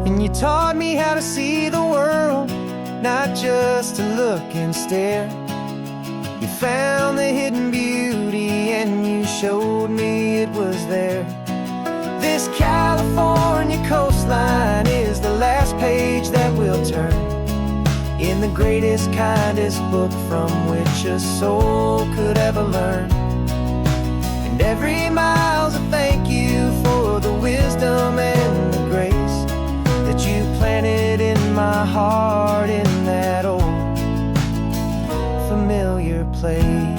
And you taught me how to see the world, not just to look and stare. You found the hidden beauty and you showed me it was there. This California coastline is the last page that we'll turn in the greatest, kindest book from which a soul could ever learn. And every mile's a thank you for the wisdom and the grace that you planted in my heart in that old familiar place.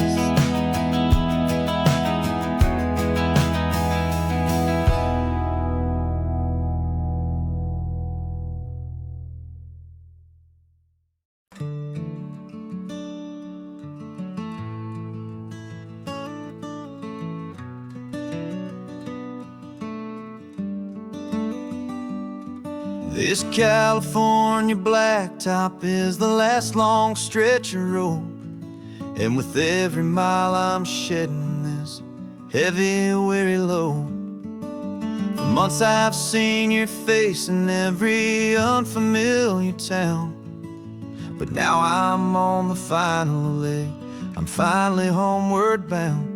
This California blacktop is the last long stretch of road, and with every mile I'm shedding this heavy, weary load. For months I've seen your face in every unfamiliar town, but now I'm on the final leg I'm finally homeward bound.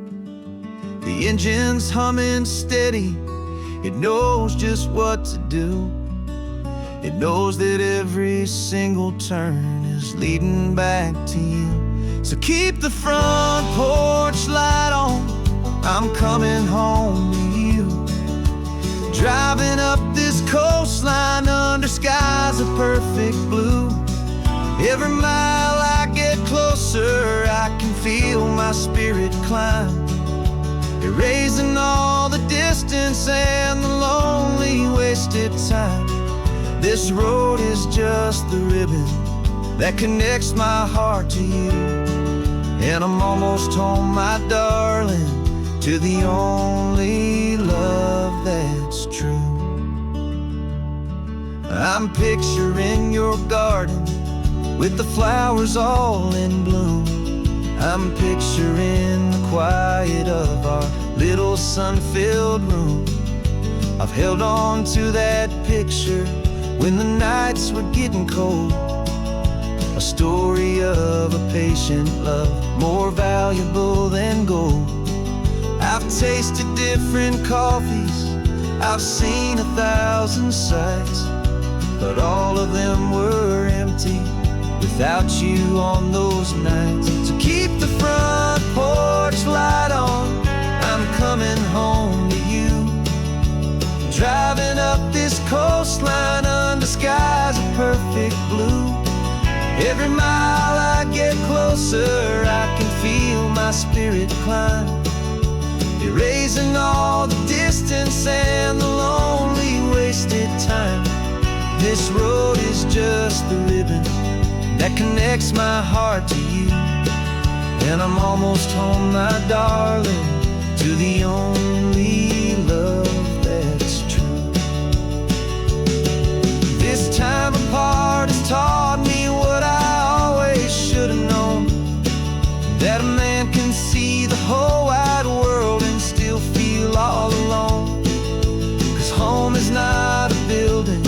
The engine's humming steady. It knows just what to do. It knows that every single turn is leading back to you. So keep the front porch light on. I'm coming home to you. Driving up this coastline under skies of perfect blue. Every mile I get closer, I can feel my spirit climb, erasing all the distance and the lonely wasted time. This road is just the ribbon that connects my heart to you. And I'm almost home, my darling, to the only love that's true. I'm picturing your garden with the flowers all in bloom. I'm picturing the quiet of our little sun-filled room. I've held on to that picture when the nights were getting cold. A story of a patient love, more valuable than gold. I've tasted different coffees, I've seen 1,000 sights, but all of them were empty without you on those nights. So keep the front porch light on. I'm coming home to you. Driving up this coastline under skies of perfect blue. Every mile I get closer, I can feel my spirit climb, erasing all the distance and the lonely wasted time. This road is just the ribbon that connects my heart to you. And I'm almost home, my darling, to the only love that's true. This time apart has taught me what I always should have known, that a man can see the whole wide world and still feel all alone. 'Cause home is not a building,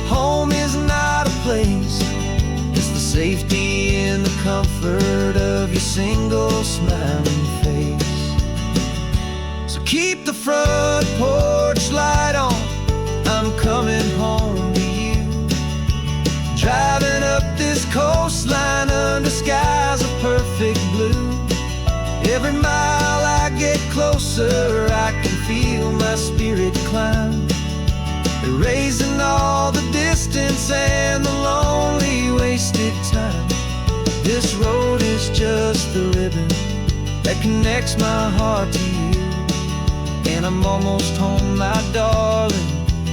home is not a place. It's the safety and the comfort of your single smiling face. So keep the front porch light on. I'm coming home to you. Driving up this coastline under skies of perfect blue. Every mile I get closer, I can feel my spirit climb, erasing all the distance and the lonely wasted time. This road is just the ribbon that connects my heart to you. And I'm almost home, my darling,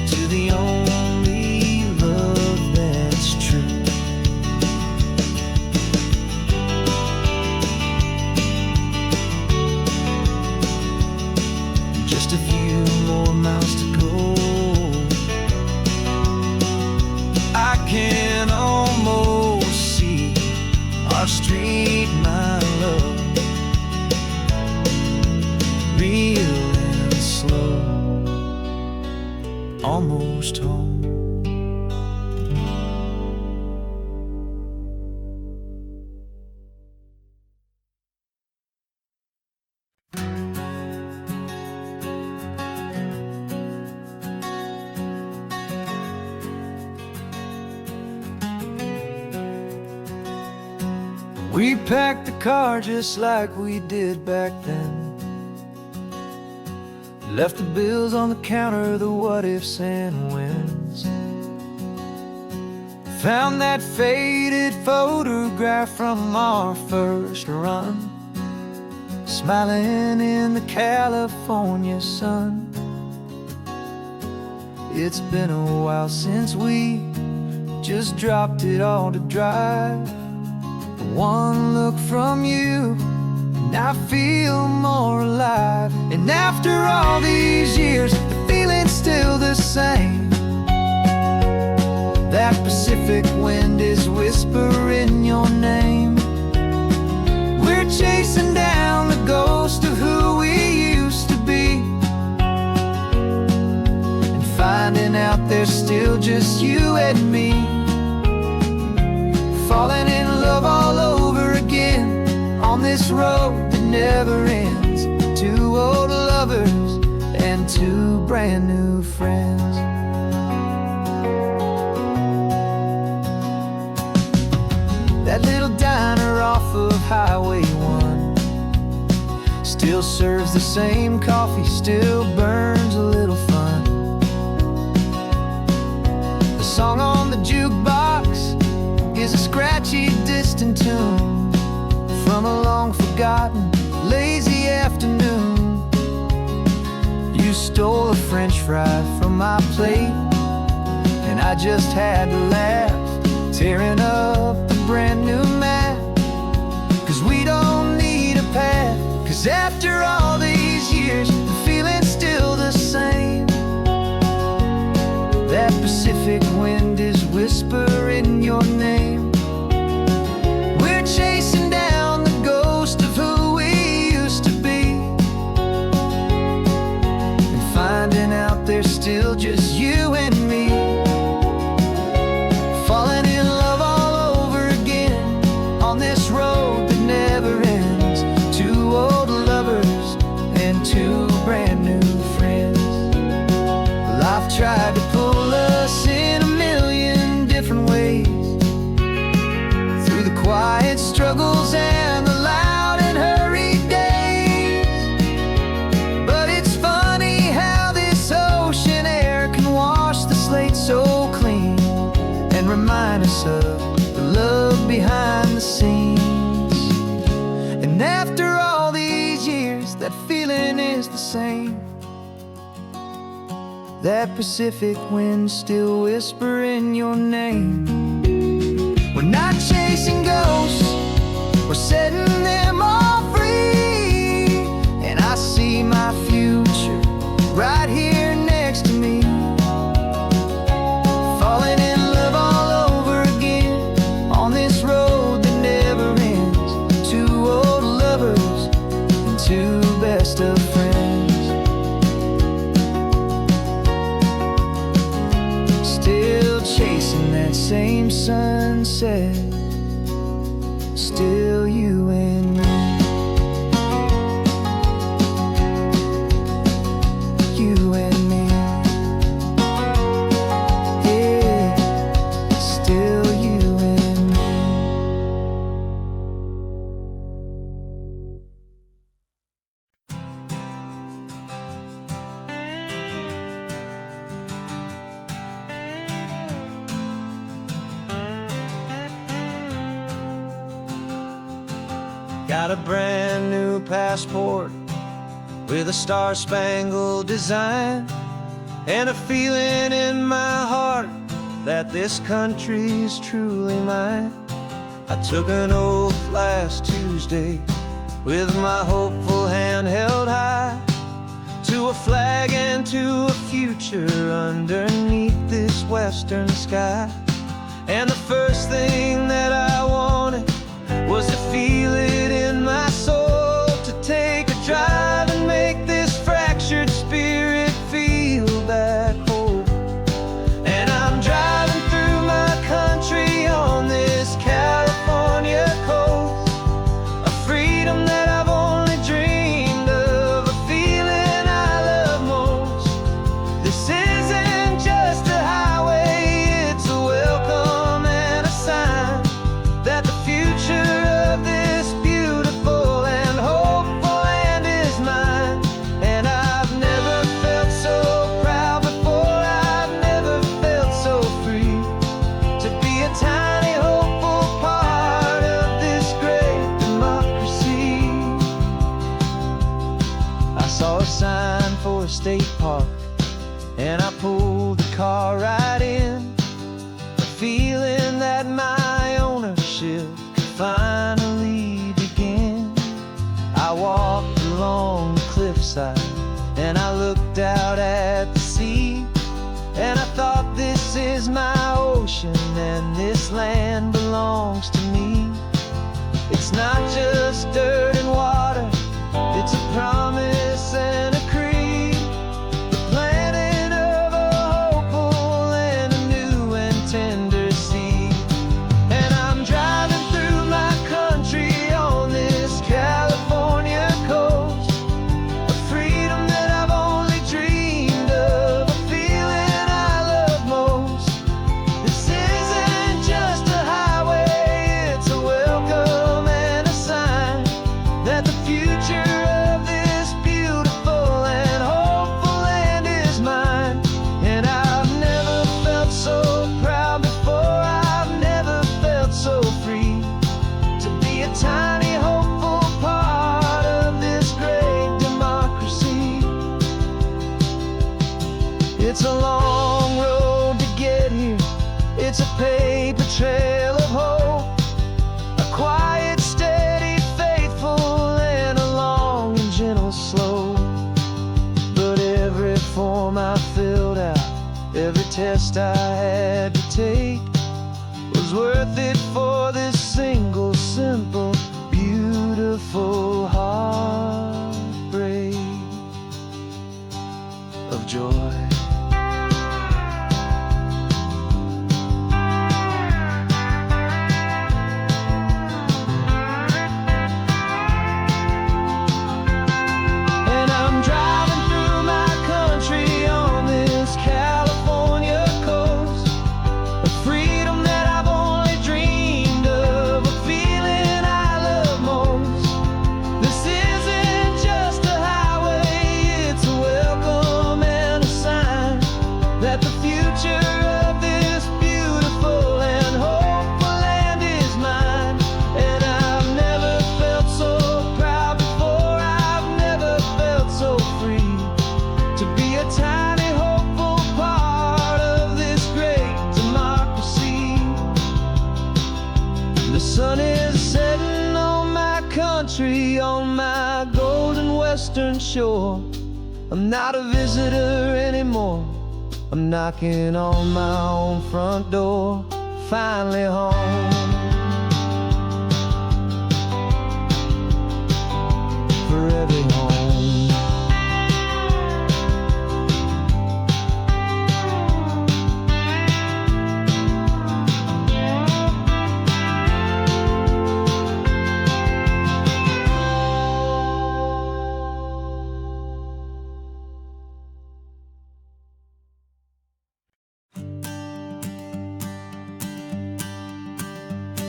to the only love that's true. Just a few more miles to go. I can almost see our street, my love, real and slow, almost home. We packed the car just like we did back then. Left the bills on the counter, the what ifs and whens. Found that faded photograph from our first run, smiling in the California sun. It's been a while since we just dropped it all to drive. One look from you and I feel more alive. And after all these years, the feeling's still the same. That Pacific wind is whispering your name. We're chasing down the ghost of who we used to be, and finding out there's still just you and me. Falling in love all over again on this road that never ends. Two old lovers and two brand new friends. That little diner off of Highway 1 still serves the same coffee, still burns a little fun. The song on the jukebox is a scratchy, distant tune from a long-forgotten, lazy afternoon. You stole a French fry from my plate, and I just had to laugh, tearing up the brand new map. 'Cause we don't need a path, 'cause after all these years, the feeling's still the same. That Pacific wind is whispering your name. We're chasing down the ghost of who we used to be, and finding out there's still just you and me. Falling in love all over again on this road that never ends. Two old lovers and two brand new friends. Life tried to pull us in a million different ways, through the quiet struggles and the loud and hurried days. But it's funny how this ocean air can wash the slate so clean, and remind us of the love behind the scenes. And after all these years, that feeling is the same. That Pacific wind still whispering your name. We're not chasing ghosts, we're setting them all free. And I see my future right here next to me. Falling in love all over again on this road that never ends. Two old lovers and two best of friends. Still chasing that same sunset, still you and me. You and me. Yeah, still you and me. Got a brand new passport with a star-spangled design, and a feeling in my heart that this country's truly mine. I took an oath last Tuesday with my hopeful hand held high, to a flag and to a future underneath this western sky. And the first thing that I wanted was to feel it in my soul, to take a drive and make this fractured spirit feel back home. And I'm driving through my country on this California coast, a freedom that I've only dreamed of, a feeling I love most. This isn't just a highway, it's a welcome and a sign. test I had to take was worth it for this single, simple, beautiful heartbreak of joy. On my golden western shore, I'm not a visitor anymore. I'm knocking on my own front door, finally home. Forever home.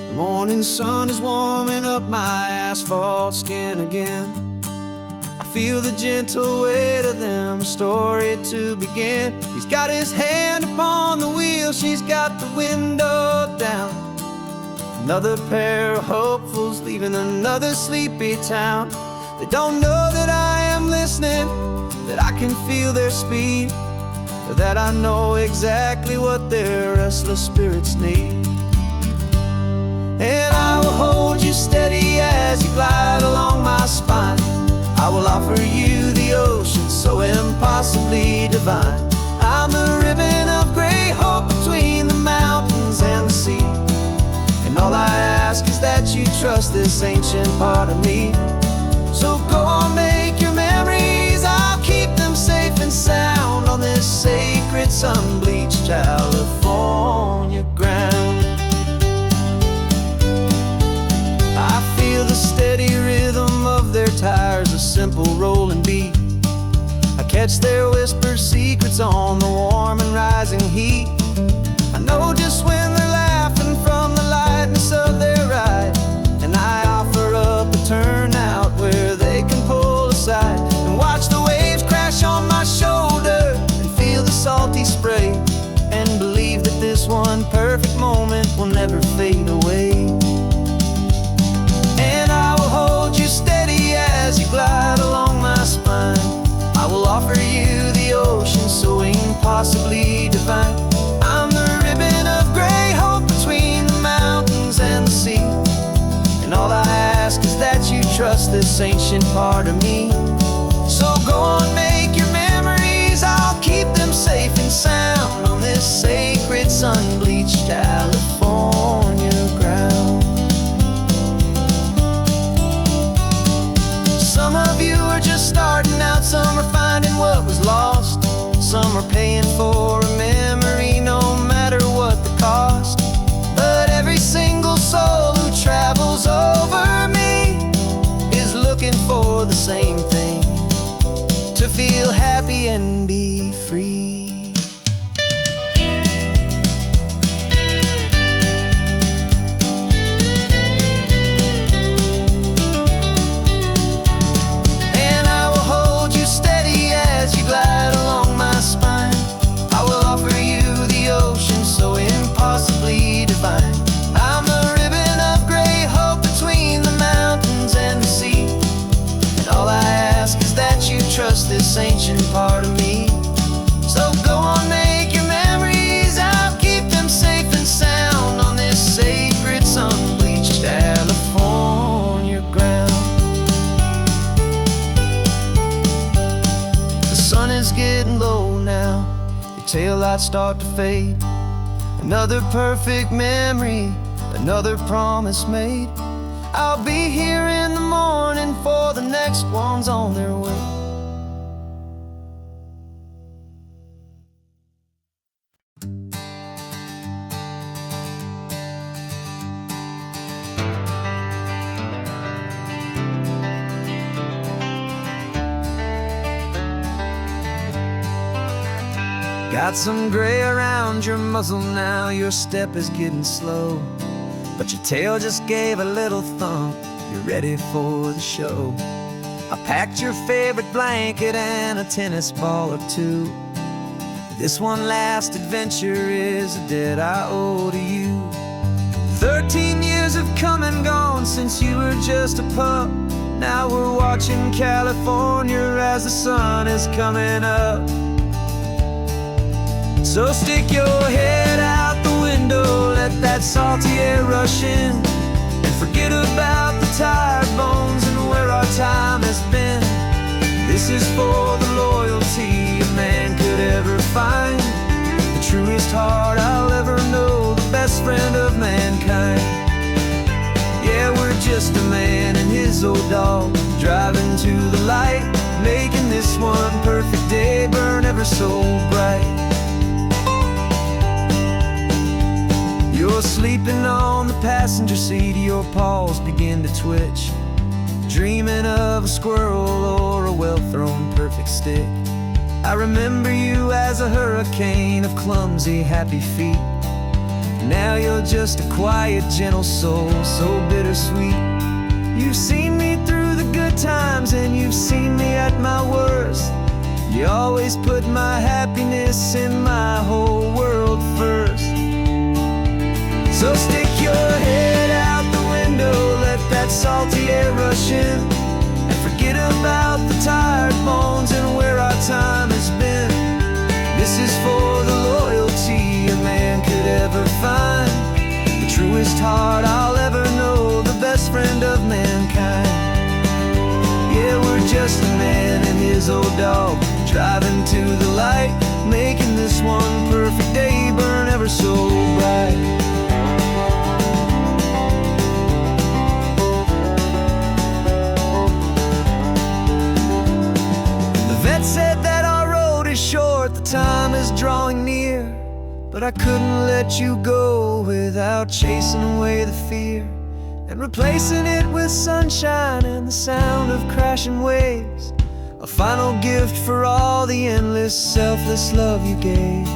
The morning sun is warming up my asphalt skin again. I feel the gentle weight of them, a story to begin. He's got his hand upon the wheel, she's got the window down. Another pair of hopefuls leaving another sleepy town. They don't know that I am listening, that I can feel their speed, or that I know exactly what their restless spirits need. And I will hold you steady as you glide along my spine. I will offer you the ocean so impossibly divine. I'm the ribbon of gray hope between the mountains and the sea. And all I ask is that you trust this ancient part of me. So go on, make your memories, I'll keep them safe and sound on this sacred sun-bleached California ground. The steady rhythm of their tires, a simple rolling beat. I catch their whispered secrets on the warm and rising heat. I know just when they're laughing from the lightness of their ride, and I offer up a turnout where they can pull aside and watch the waves crash on my shoulder and feel the salty spray, and believe that this one perfect moment will never fade away. Steady as you glide along my spine, I will offer you the ocean so impossibly divine. I'm the ribbon of gray hope between the mountains and the sea. And all I ask is that you trust this ancient part of me. So go on, make your memories, I'll keep them safe and sound on this sacred sun-bleached California ground. Some of you are just starting out, some are finding what was lost, some are paying for a memory no matter what the cost. But every single soul who travels over me is looking for the same thing, to feel happy and be free. This ancient lights start to fade. Another perfect memory, another promise made. I'll be here in the morning for the next ones on their way. Got some gray around your muzzle now, your step is getting slow, but your tail just gave a little thump, you're ready for the show. I packed your favorite blanket and a tennis ball or two. This one last adventure is a debt I owe to you. 13 years have come and gone since you were just a pup. Now we're watching California as the sun is coming up. So stick your head out the window, let that salty air rush in, and forget about the tired bones and where our time has been. This is for the loyalty a man could ever find, the truest heart I'll ever know, the best friend of mankind. Yeah, we're just a man and his old dog, driving to the light, making this one perfect day burn ever so bright. You're sleeping on the passenger seat, your paws begin to twitch, dreaming of a squirrel or a well-thrown perfect stick. I remember you as a hurricane of clumsy, happy feet. Now you're just a quiet, gentle soul, so bittersweet. You've seen me through the good times and you've seen me at my worst. You always put my happiness in my whole world first. So stick your head out the window, let that salty air rush in, and forget about the tired bones and where our time has been. This is for the loyalty a man could ever find, the truest heart I'll ever know, the best friend of mankind. Yeah, we're just a man and his old dog, driving to the light, making this one perfect day burn ever so bright. Said that our road is short, the time is drawing near, but I couldn't let you go without chasing away the fear and replacing it with sunshine and the sound of crashing waves, a final gift for all the endless, selfless love you gave.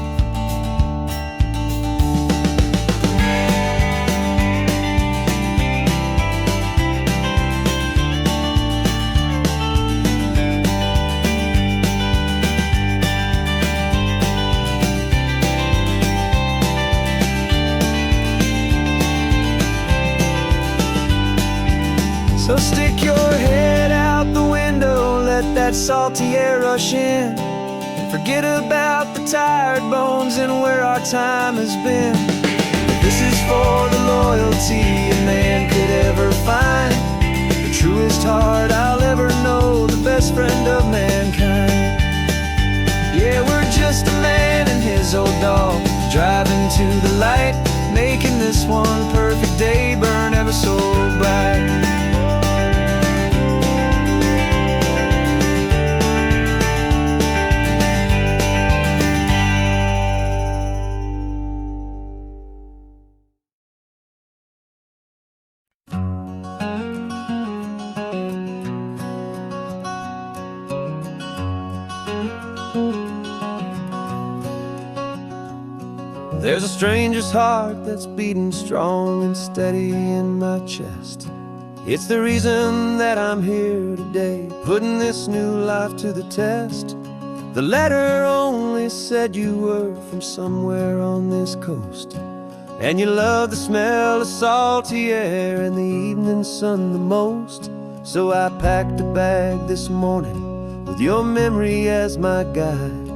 So stick your head out the window, let that salty air rush in, and forget about the tired bones and where our time has been. This is for the loyalty a man could ever find, the truest heart I'll ever know, the best friend of mankind. Yeah, we're just a man and his old dog, driving to the light, making this one perfect day burn ever so bright. There's a stranger's heart that's beating strong and steady in my chest. It's the reason that I'm here today, putting this new life to the test. The letter only said you were from somewhere on this coast, and you love the smell of salty air and the evening sun the most. So I packed a bag this morning with your memory as my guide,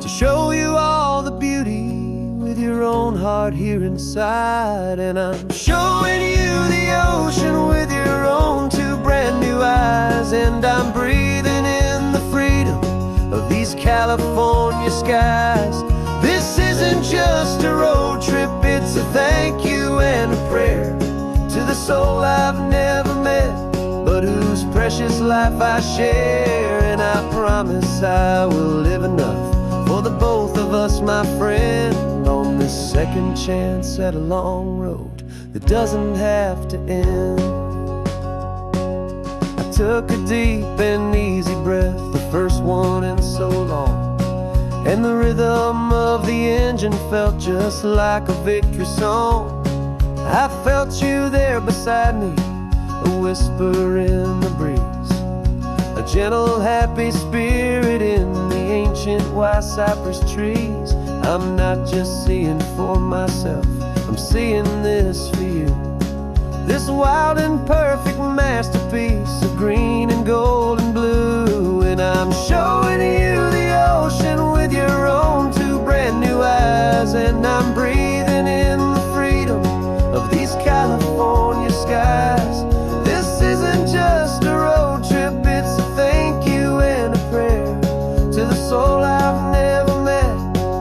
to show you all the beauty with your own heart here inside. And I'm showing you the ocean with your own two brand new eyes, and I'm breathing in the freedom of these California skies. This soul I've never met, but whose precious life I share. And I promise I will live enough for the both of us, my friend, on this second chance at a long road that doesn't have to end. I took a deep and easy breath, the first one in so long, and the rhythm of the engine felt just like a victory song. I felt you there beside me, a whisper in the breeze, a gentle, happy spirit in the ancient white cypress trees. I'm not just seeing for myself, I'm seeing this for you. This wild and perfect masterpiece of green and gold and blue. And I'm showing you the ocean with your own two brand new eyes. And I'm breathing in the freedom of these California skies. This isn't just a road trip, it's a thank you and a prayer to the soul I've never met,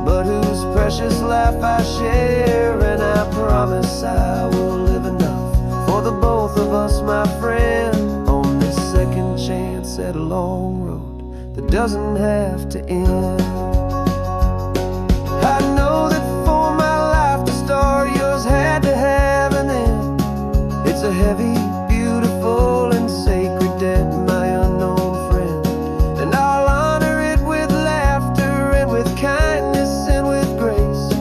but whose precious life I share. And I promise I will live enough for the both of us, my friend, on this second chance at a long road that doesn't have to end. I know that for my life to start, yours had to have an end. It's a heavy, beautiful, and sacred debt, my unknown friend, and I'll honor it with laughter and with kindness and with grace.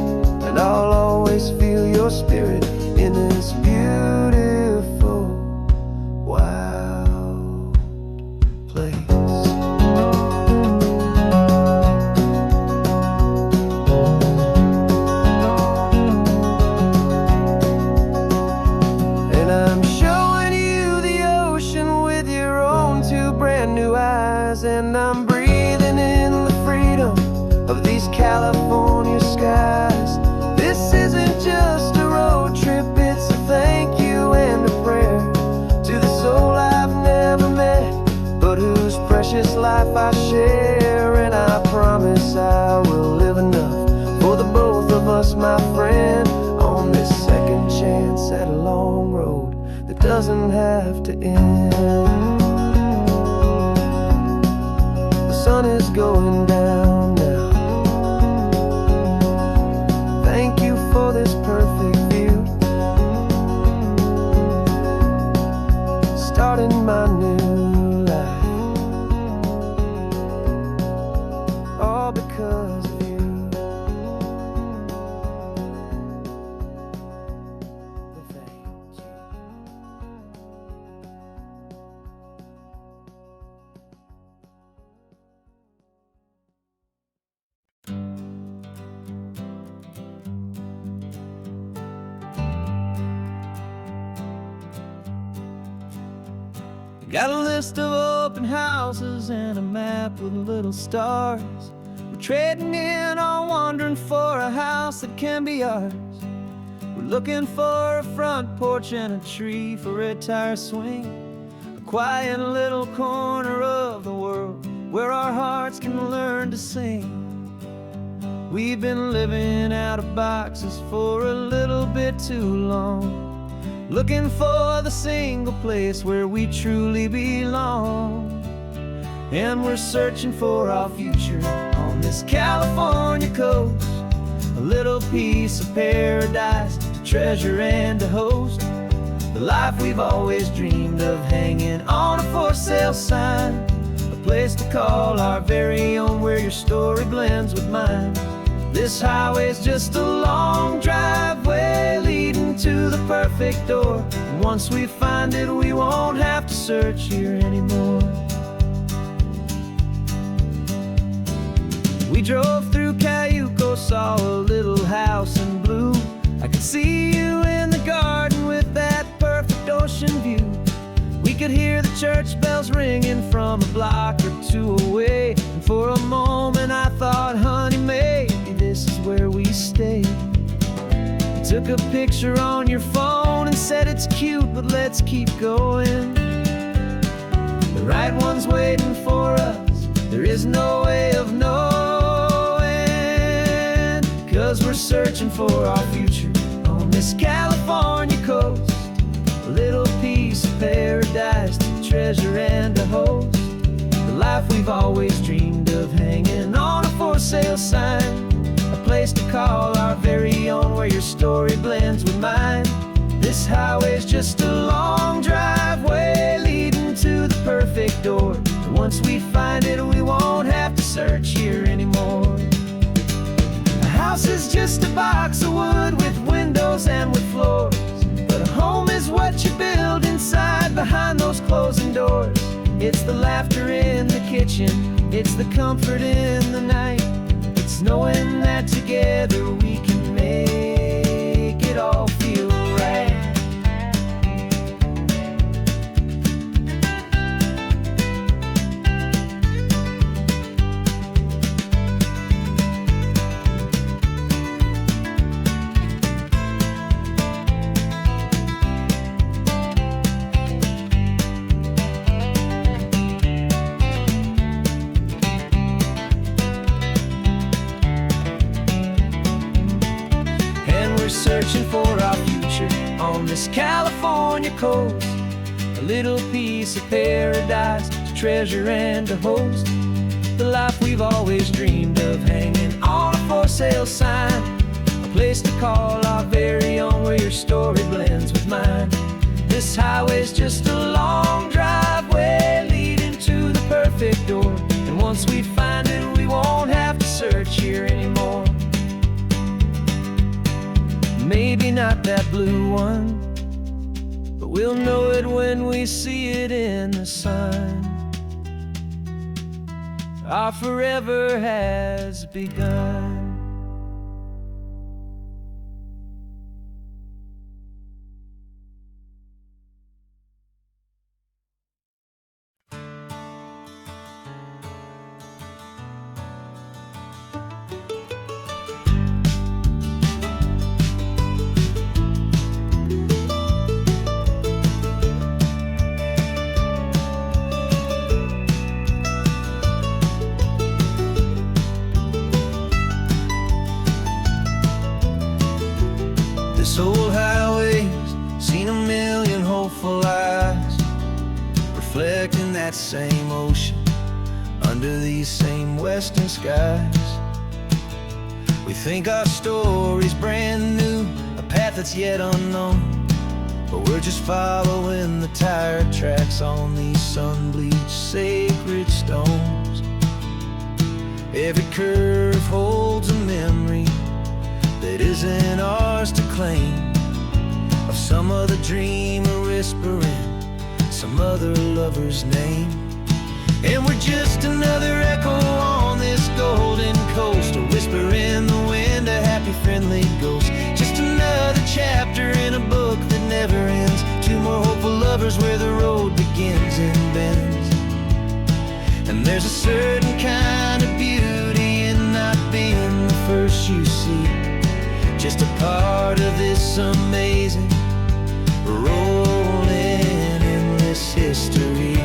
And I'll always feel your spirit in this beautiful, wild place. And I'm showing you the ocean with your own two brand new eyes. And I'm breathing in the freedom of these California skies. This isn't just a road trip, it's a thank you and a prayer to the soul I've never met, but whose precious life I share. And I promise I will live enough for the both of us, my friend, on this second chance at a long road that doesn't have to end. The sun is going down now. Thank you for this perfect view, starting my new life, all because of you. Thank you. Got a list of open houses and a map with little stars. We're trading in our wandering for a house that can be ours. We're looking for a front porch and a tree for a tire swing, a quiet little corner of the world where our hearts can learn to sing. We've been living out of boxes for a little bit too long, looking for the single place where we truly belong. And we're searching for our future on this California coast, a little piece of paradise to treasure and to host, the life we've always dreamed of, hanging on a for sale sign, a place to call our very own, where your story blends with mine. This highway's just a long driveway leading to the perfect door, and once we find it, we won't have to search here anymore. We drove through Cayuco, saw a little house in blue. I could see you in the garden with that perfect ocean view. We could hear the church bells ringing from a block or two away, and for a moment I thought, honey, maybe this is where we stay. You took a picture on your phone and said it's cute, but let's keep going. The right one's waiting for us, there is no way of knowing, 'cause we're searching for our future on this California coast, a little piece of paradise to treasure and to host. The life we've always dreamed of, hanging on a for sale sign. A place to call our very own, where your story blends with mine. This highway's just a long driveway leading to the perfect door. And once we find it, we won't have to search here anymore. A house is just a box of wood with windows and with floors, but a home is what you build inside behind those closing doors. It's the laughter in the kitchen, it's the comfort in the night. It's knowing that together we can make it all feel right. Searching for our future on this California coast. A little piece of paradise to treasure and to host. The life we've always dreamed of, hanging on a for sale sign. A place to call our very own, where your story blends with mine. This highway's just a long driveway leading to the perfect door. And once we find it, we won't have to search here anymore. Maybe not that blue one, but we'll know it when we see it in the sun. Our forever has begun. This old highway's seen a million hopeful eyes, reflecting that same ocean under these same western skies. We think our story's brand new, a path that's yet unknown, but we're just following the tire tracks on these sun-bleached sacred stones. Every curve holds a memory that isn't ours to claim, of some other dreamer whispering some other lover's name. And we're just another echo on this golden coast, a whisper in the wind, a happy friendly ghost. Just another chapter in a book that never ends. Two more hopeful lovers where the road begins and bends. And there's a certain kind of beauty in not being the first you see, just a part of this amazing, rolling endless history.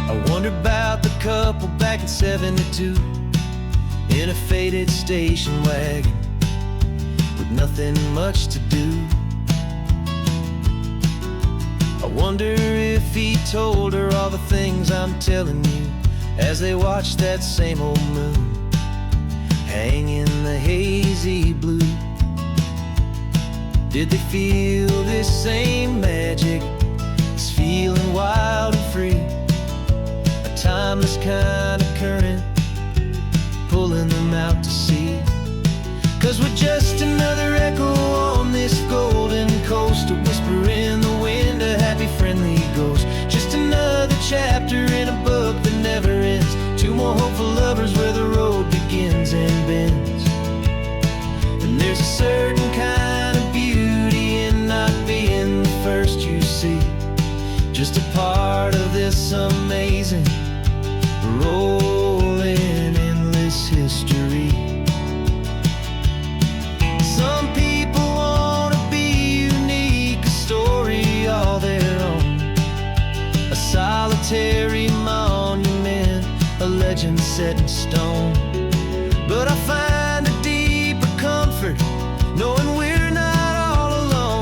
I wonder about the couple back in '72 in a faded station wagon with nothing much to do. I wonder if he told her all the things I'm telling you as they watched that same old moon hang in the hazy blue. Did they feel this same magic, this feeling wild and free, a timeless kind of current pulling them out to sea? 'Cause we're just another echo on this golden coast, a whisper in the wind, a happy friendly ghost. Just another chapter in a book that never ends. Two more hopeful lovers where the road begins and bends. And there's a certain kind of beauty in not being the first you see, just a part of this amazing, rolling endless history. Some people want to be unique, a story all their own, a solitary monument, a legend set in stone. But I find a deeper comfort knowing we're not all alone.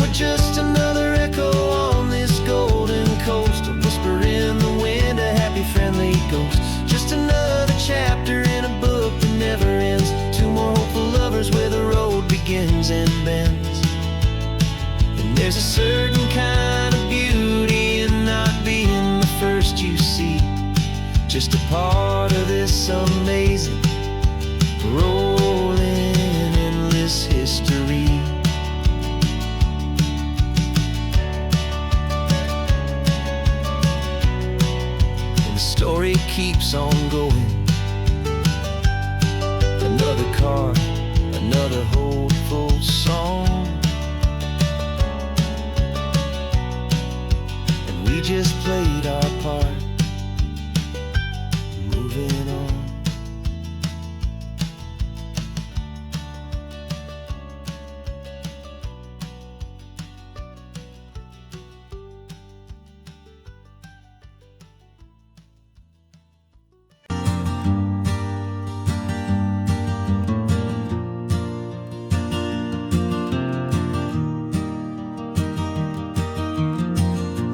We're just another echo on this golden coast, a whisper in the wind, a happy friendly ghost. Just another chapter in a book that never ends. Two more hopeful lovers where the road begins and bends. And there's a certain kind of beauty in not being the first you see, just a part of this amazing rolling endless history. And the story keeps on going. Another card, another hopeful song, and we just played our part, moving on.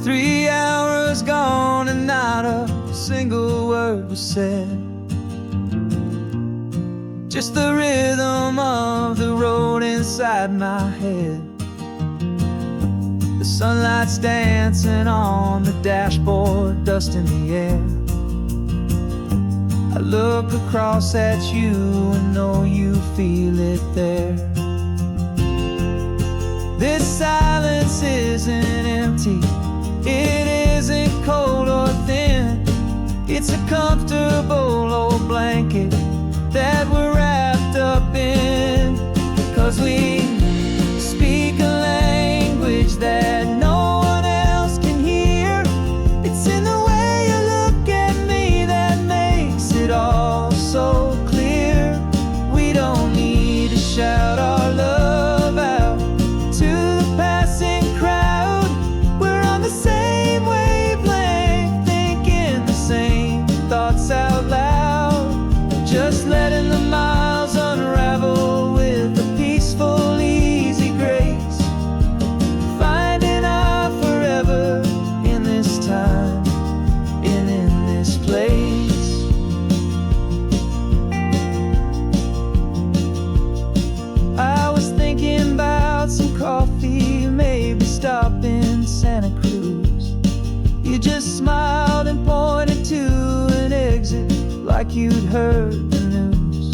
Three hours gone and not a single word was said. Just the rhythm of the road inside my head. The sunlight's dancing on the dashboard, dust in the air. I look across at you and know you feel it there. This silence isn't empty, it isn't cold or thin. It's a comfortable old blanket that we're wrapped up in. 'Cause we speak a language that no one else can hear. It's in the way you look at me that makes it all so clear. We don't need to shout our love out to the passing crowd. We're on the same wavelength, thinking the same thoughts out loud. Just letting the miles unravel with a peaceful, easy grace. Finding our forever in this time and in this place. I was thinking about some coffee, maybe stop in Santa Cruz. You just smiled and pointed to an exit like you'd heard the news.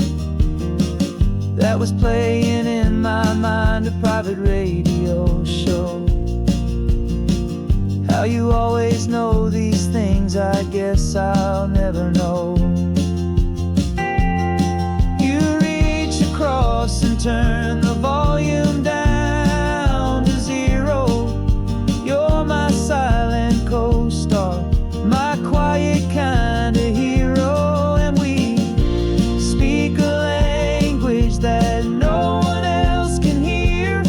That was playing in my mind, a private radio show. How you always know these things, I guess I'll never know. You reach across and turn the volume down to zero. You're my silent co-star, my quiet kind of hero. And we speak a language that no one else can hear.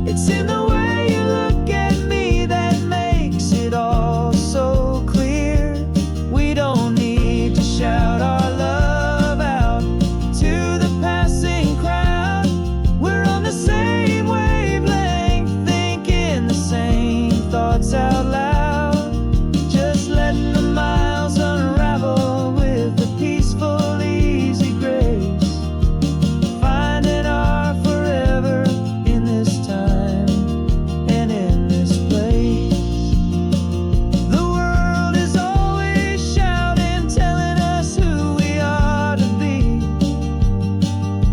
It's in the way you look at me that makes it all so clear. We don't need to shout our love out to the passing crowd. We're on the same wavelength, thinking the same thoughts out loud. Just letting the miles unravel with a peaceful, easy grace. Finding our forever in this time and in this place. The world is always shouting, telling us who we are to be.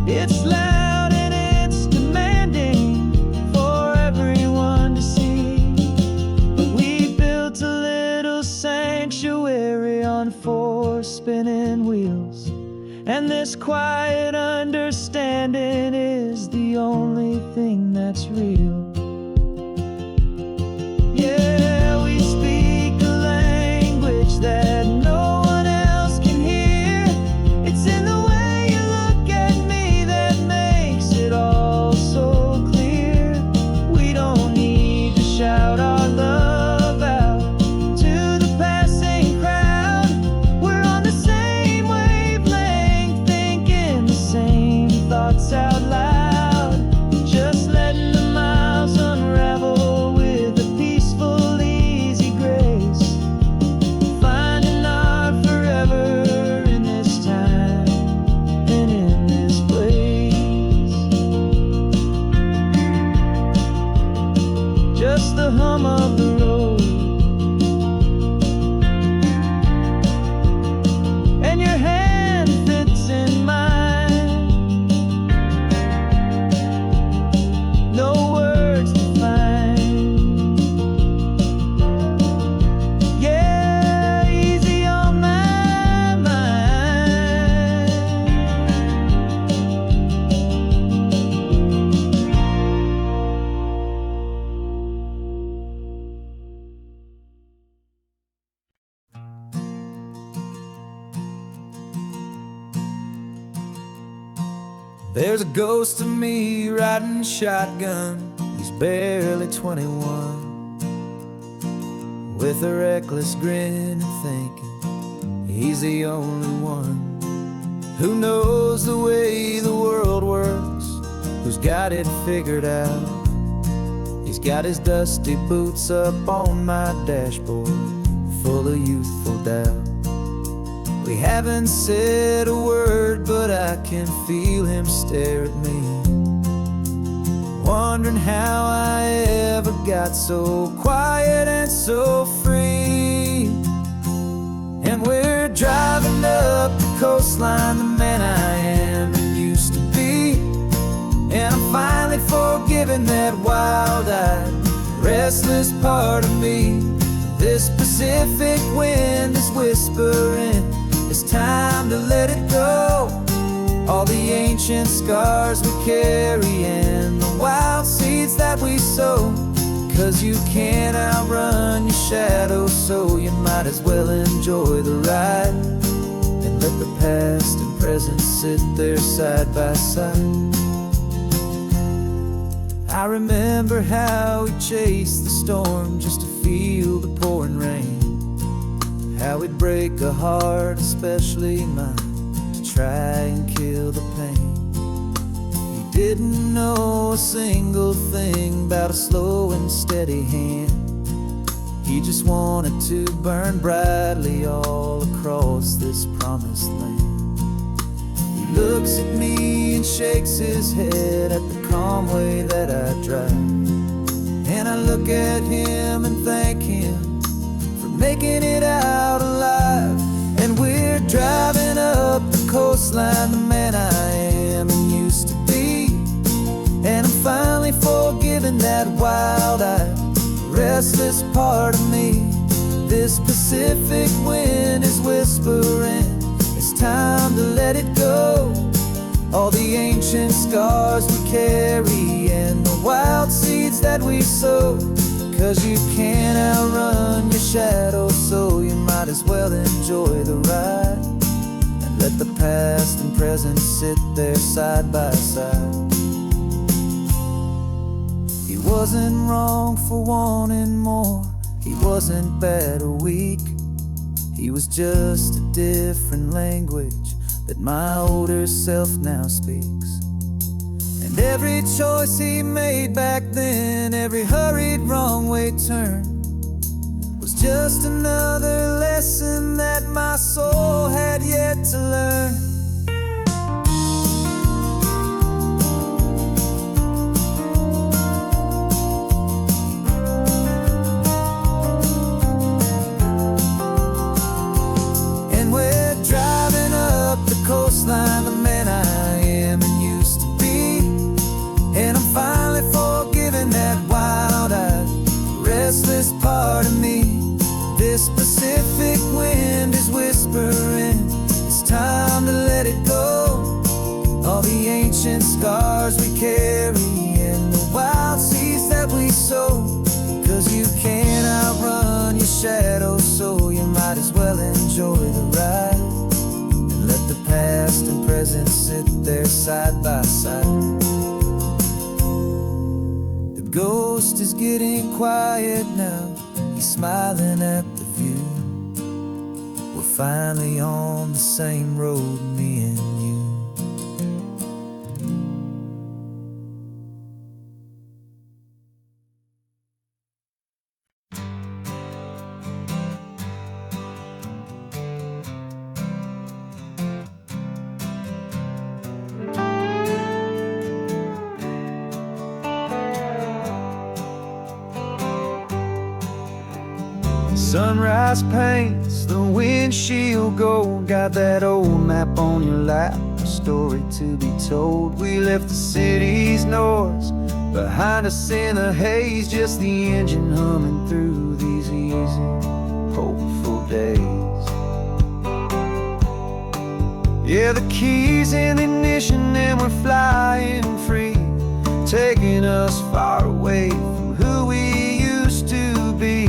It's loud and it's demanding for everyone to see. But we built a little sanctuary on four spinning wheels, and this quiet understanding is the only thing that's real. Yeah, we speak a language that no one else can hear. It's in the way you look at me that makes it all so clear. We don't need to shout our love out to the passing crowd. We're on the same wavelength, thinking the same thoughts out loud. Just letting the miles There's a ghost of me riding shotgun. He's barely 21, with a reckless grin and thinking he's the only one who knows the way the world works, who's got it figured out. He's got his dusty boots up on my dashboard, full of youthful doubt. We haven't said a word, but I can feel him stare at me, wondering how I ever got so quiet and so free. And we're driving up the coastline, the man I am and used to be. And I'm finally forgiving that wild-eyed, restless part of me. This Pacific wind is whispering, it's time to let it go. All the ancient scars we carry and the wild seeds that we sow. 'Cause you can't outrun your shadow, so you might as well enjoy the ride and let the past and present sit there side by side. I remember how we chased the storm just to feel the pouring rain, how we'd break a heart, especially mine, to try and kill the pain. He didn't know a single thing about a slow and steady hand. He just wanted to burn brightly all across this promised land. He looks at me and shakes his head at the calm way that I drive, and I look at him and thank him for making it out alive. And we're driving up the coastline, the man I am and used to be. And I'm finally forgiving that wild-eyed, restless part of me. This Pacific wind is whispering, it's time to let it go. All the ancient scars we carry and the wild seeds that we sow. 'Cause you can't outrun your shadow, so you might as well enjoy the ride and let the past and present sit there side by side. He wasn't wrong for wanting more, he wasn't bad or weak. He was just a different language that my older self now speaks. And every choice he made back then, every hurried wrong way turn, was just another lesson that my soul had yet to learn. And we're driving up the coastline, the man I am and used to be. And I'm finally forgiving that wild-eyed, restless part of me. This Pacific wind is whispering, it's time to let it go. All the ancient scars we carry and the wild seeds that we sow. 'Cause you can't outrun your shadow, so you might as well enjoy the ride and let the past and present sit there side by side. The ghost is getting quiet now, he's smiling at the view. We're finally on the same road, me and you. Sunrise paints the windshield gold. Got that old map on your lap, a story to be told. We left the city's noise behind us in the haze, just the engine humming through these easy, hopeful days. Yeah, the keys in the ignition and we're flying free, taking us far away from who we used to be.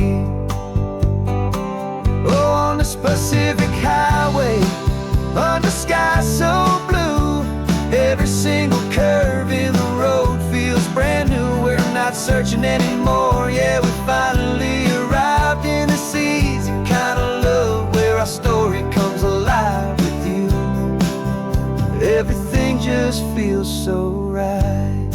Oh, on this Pacific highway, under sky so blue, Every single curve in the road feels brand new. We're not searching anymore, yeah, we finally arrived in this easy kind of love where our story comes alive with you. Everything just feels so right.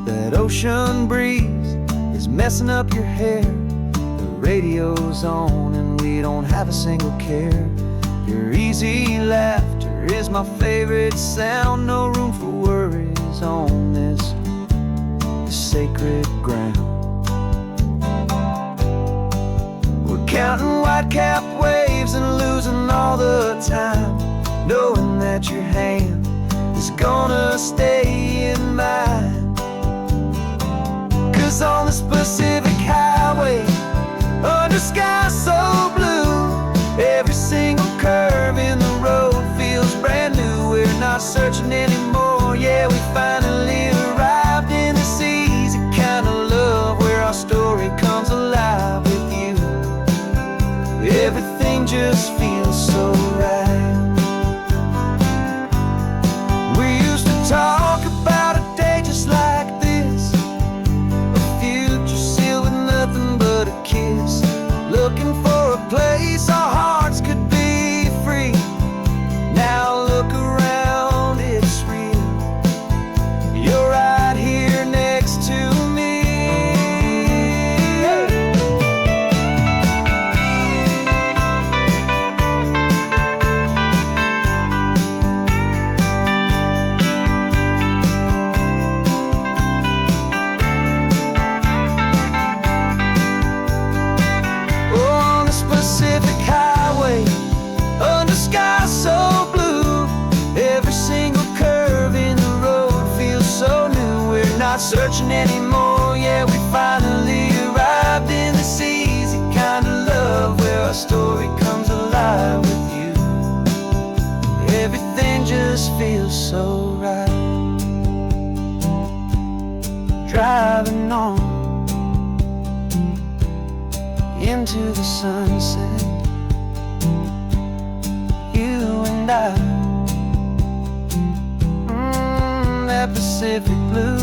That ocean breeze is messing up your hair. The radio's on and we don't have a single care. Your easy laughter is my favorite sound. No room for worries on this sacred ground. We're counting white-capped waves and losing all the time, knowing that your hand is gonna stay in mine. 'Cause on this Pacific highway, under sky so blue, every single curve in the road feels brand new. We're not searching anymore, yeah, we finally arrived in this easy kind of love where our story comes alive with you. Everything just feels so right. We used to talk about a day just like this, a future sealed with nothing but a kiss, looking for a place our hearts could be free. Now look around, it's real. You're right here next to me. Oh, on this Pacific highway, under sky so blue, every single curve in the road feels so new. We're not searching anymore, yeah, we finally arrived in this easy kind of love where our story comes alive with you. Everything just feels so right. Driving on into the sunset, you and I, that Pacific blue.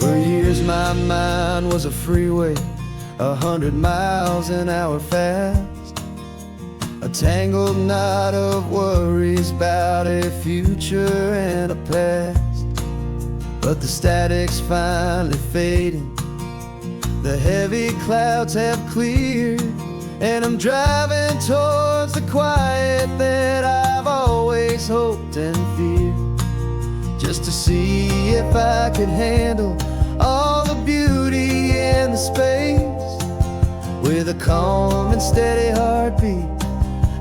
For years my mind was a freeway, 100 miles an hour fast, a tangled knot of worries about a future and a past. But the static's finally fading, the heavy clouds have cleared, and I'm driving towards the quiet that I've always hoped and feared, just to see if I could handle all the beauty and the space, with a calm and steady heartbeat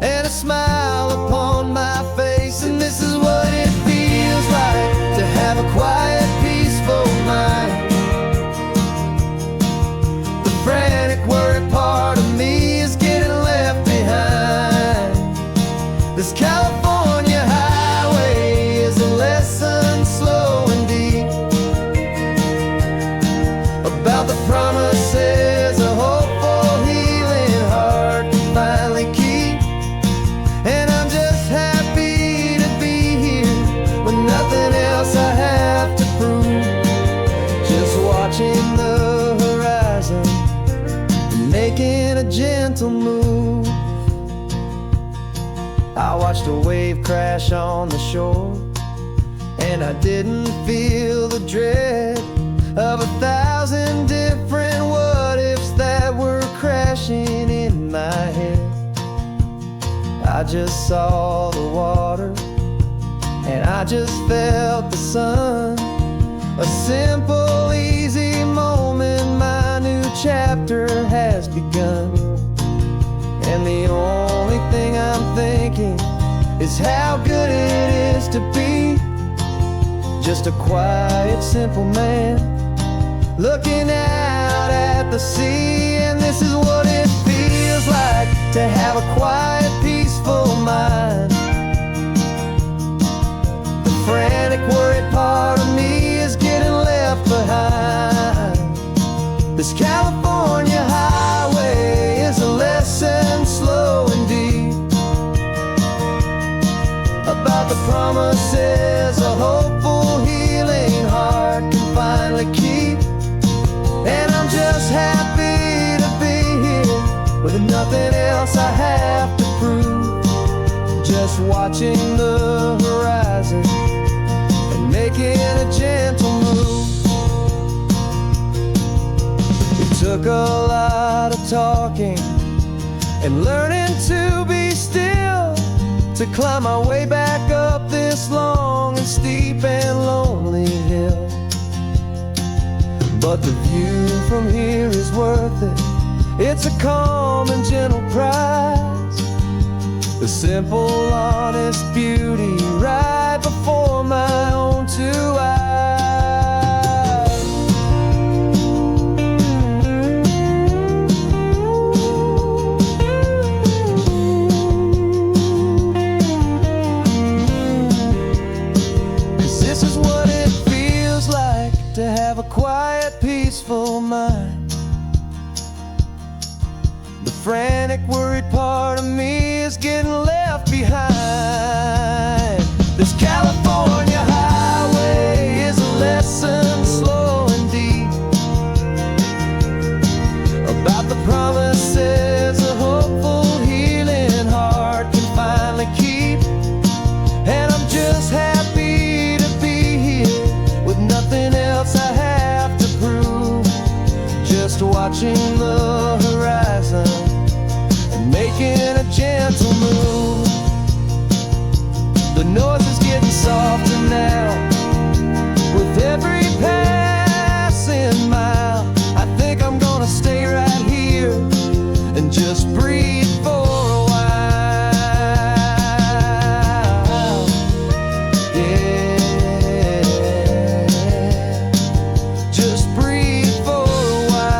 and a smile upon my face. And this is what it feels like to have a quiet, peaceful mind. The frantic, worried part of me is getting left behind. This California highway is a lesson slow and deep about the promises a hopeful, healing heart can finally keep. And I'm just happy to be here with nothing else I have to prove, just watching the horizon and making a gentle move. I watched a wave crash on the shore, and I didn't feel the dread of 1,000 different what-ifs that were crashing in my head. I just saw the water, and I just felt the sun. A simple, easy moment, my new chapter has begun. And the only thing I'm thinking is how good it is to be just a quiet, simple man looking out at the sea. And this is what it feels like to have a quiet, peaceful mind. The frantic, worried part of me is getting left behind. This California highway is a lesson slow and deep about the promises a hopeful, healing heart can finally keep. And I'm just happy to be here with nothing else I have to prove, just watching the horizon and making a gentle move. It took a lot of talking and learning to be still to climb my way back up this long and steep and lonely hill. But the view from here is worth it. It's a calm and gentle prize, the simple, honest beauty right before my own two eyes. 'Cause this is what it feels like to have a quiet, peaceful mind. The frantic, worried part of me is getting left behind. This California highway is a lesson slow and deep about the promises a hopeful, healing heart can finally keep. And I'm just happy to be here with nothing else I have to prove, just watching the horizon and making a gentle move. The noise is getting softer now with every passing mile. I think I'm gonna stay right here and just breathe for a while. Yeah, just breathe for a while.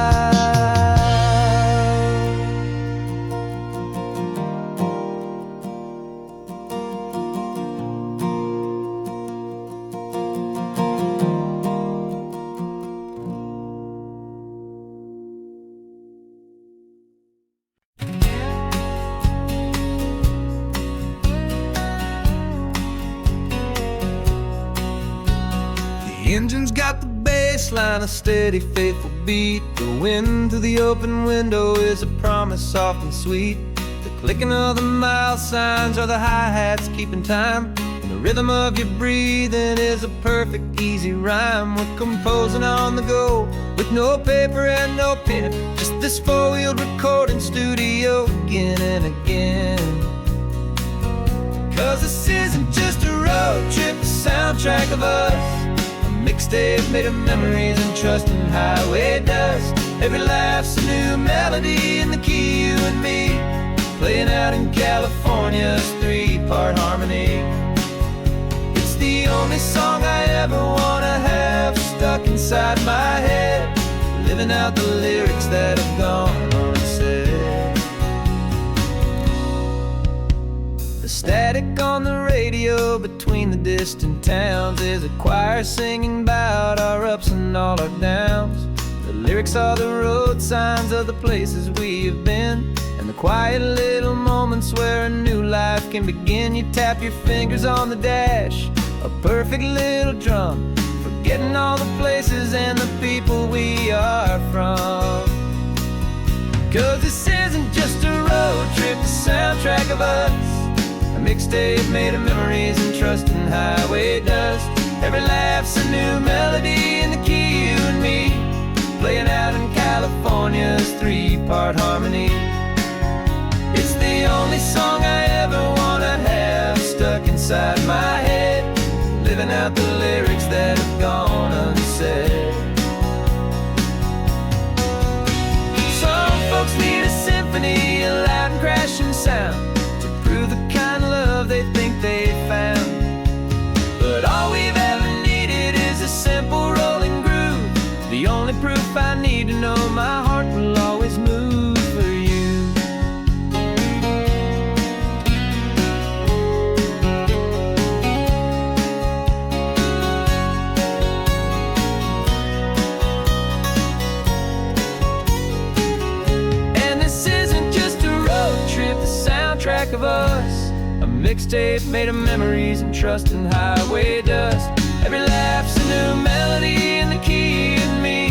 The engine's got the bass line, a steady, faithful beat. The wind through the open window is a promise soft and sweet. The clicking of the mile signs are the hi-hats keeping time, and the rhythm of your breathing is a perfect, easy rhyme. We're composing on the go with no paper and no pen, just this four-wheeled recording studio again and again. 'Cause this isn't just a road trip, the soundtrack of us, a mixtape made of memories and trust and highway dust. Every laugh's a new melody in the key, you and me, playing out in California's three-part harmony. It's the only song I ever wanna have stuck inside my head, living out the lyrics that have gone unsaid. The static on the radio between the distant towns is a choir singing about our ups and all our downs. The lyrics are the road signs of the places we have been, and the quiet little moments where a new life can begin. You tap your fingers on the dash, a perfect little drum, forgetting all the places and the people we are from. 'Cause this isn't just a road trip, the soundtrack of us, a mixtape made of memories and trust and highway dust. Every laugh's a new melody in the key, you and me, playing out in California's three-part harmony. It's the only song I ever wanna have stuck inside my head, living out the lyrics that have gone unsaid. Some folks need a symphony, a loud and crashing sound, to prove the kind of love they think they found. But all we've ever needed of us, a mixtape made of memories and trust and highway dust. Every laugh's a new melody in the key and me,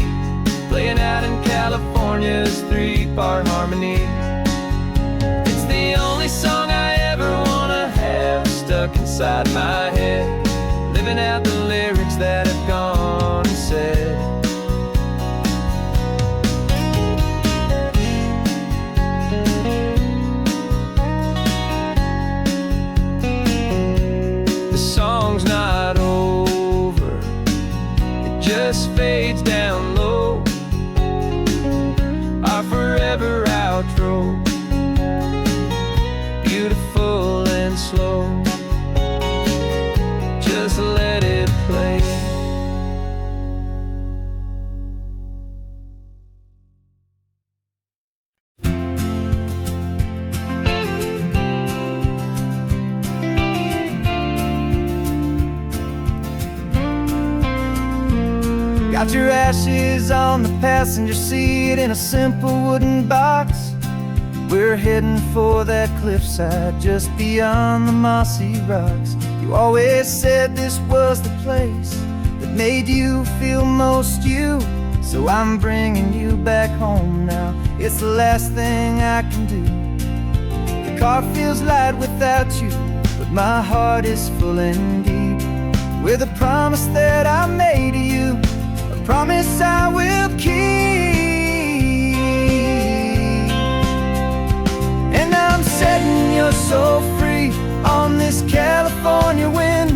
playing out in California's 3-part harmony. It's the only song I ever wanna have stuck inside my head, living out the lyrics that have gone and said. The song's not over, it just fades down low, our forever outro, beautiful and slow. Just let it play. Got your ashes on the passenger seat in a simple wooden box. We're heading for that cliffside just beyond the mossy rocks. You always said this was the place that made you feel most you, so I'm bringing you back home now. It's the last thing I can do. The car feels light without you, but my heart is full and deep with a promise that I made to you, a promise I will keep. And I'm setting your soul free on this California wind,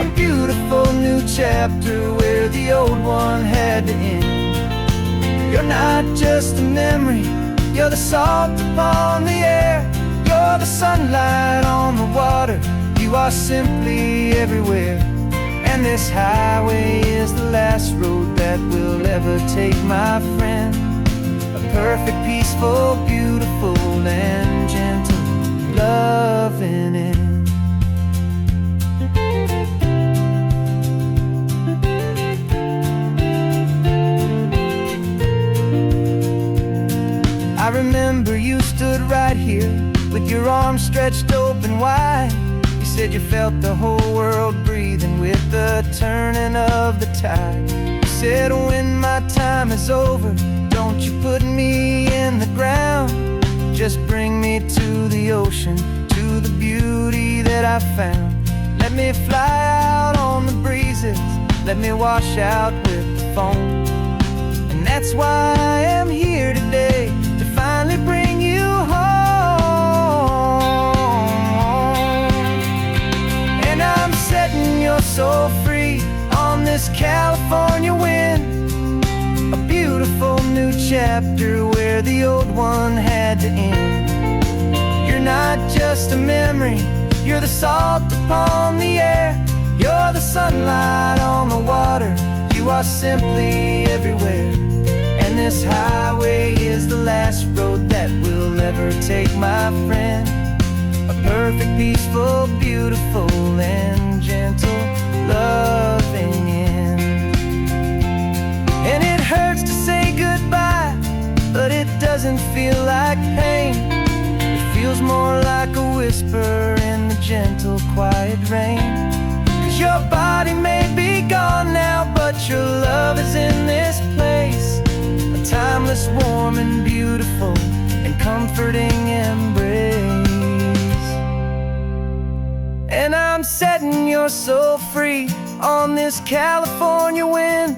a beautiful new chapter where the old one had to end. You're not just a memory, you're the salt upon the air, you're the sunlight on the water, you are simply everywhere. And this highway is the last road that we'll ever take, my friend. A perfect, peaceful, beautiful, and gentle loving end. I remember you stood right here with your arms stretched open wide. You said you felt the whole world breathing with the turning of the tide. You said when my time is over, don't you put me in the ground, just bring me to the ocean, to the beauty that I found. Let me fly out on the breezes, let me wash out with the foam. And that's why I am here today, to finally bring you home. And I'm setting your soul free on this California wind, a beautiful new chapter where the old one had to end. You're not just a memory, you're the salt upon the air, you're the sunlight on the water, you are simply everywhere. And this highway is the last road that we'll ever take, my friend. A perfect, peaceful, beautiful, and gentle loving end. And it hurts to say goodbye, but it doesn't feel like pain. It feels more like a whisper in the gentle, quiet rain. 'Cause your body may be gone now, but your love is in this place, a timeless, warm, and beautiful, and comforting embrace. And I'm setting your soul free on this California wind,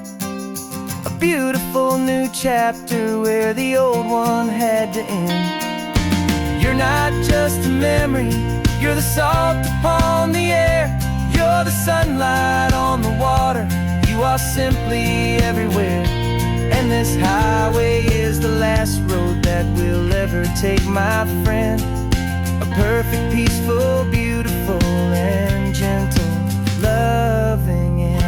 a beautiful new chapter where the old one had to end. You're not just a memory, you're the salt upon the air, you're the sunlight on the water, you are simply everywhere. And this highway is the last road that we'll ever take, my friend. A perfect, peaceful, beautiful, and gentle loving end.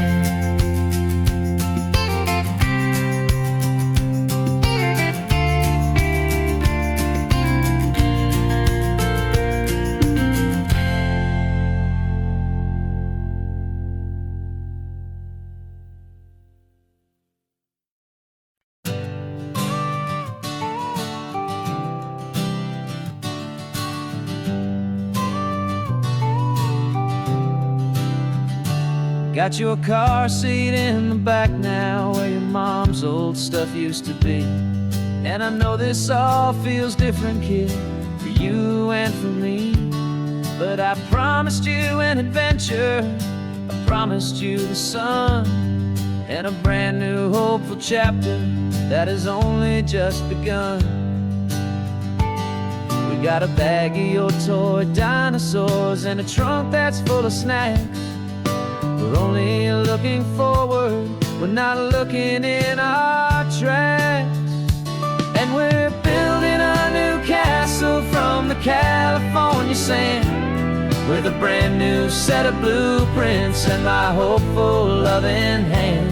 Got your car seat in the back now, where your mom's old stuff used to be. And I know this all feels different, kid, for you and for me. But I promised you an adventure, I promised you the sun, and a brand new hopeful chapter that has only just begun. We got a bag of your toy dinosaurs and a trunk that's full of snacks. We're only looking forward, we're not looking in our tracks. And we're building a new castle from the California sand, with a brand new set of blueprints and my hopeful loving hand.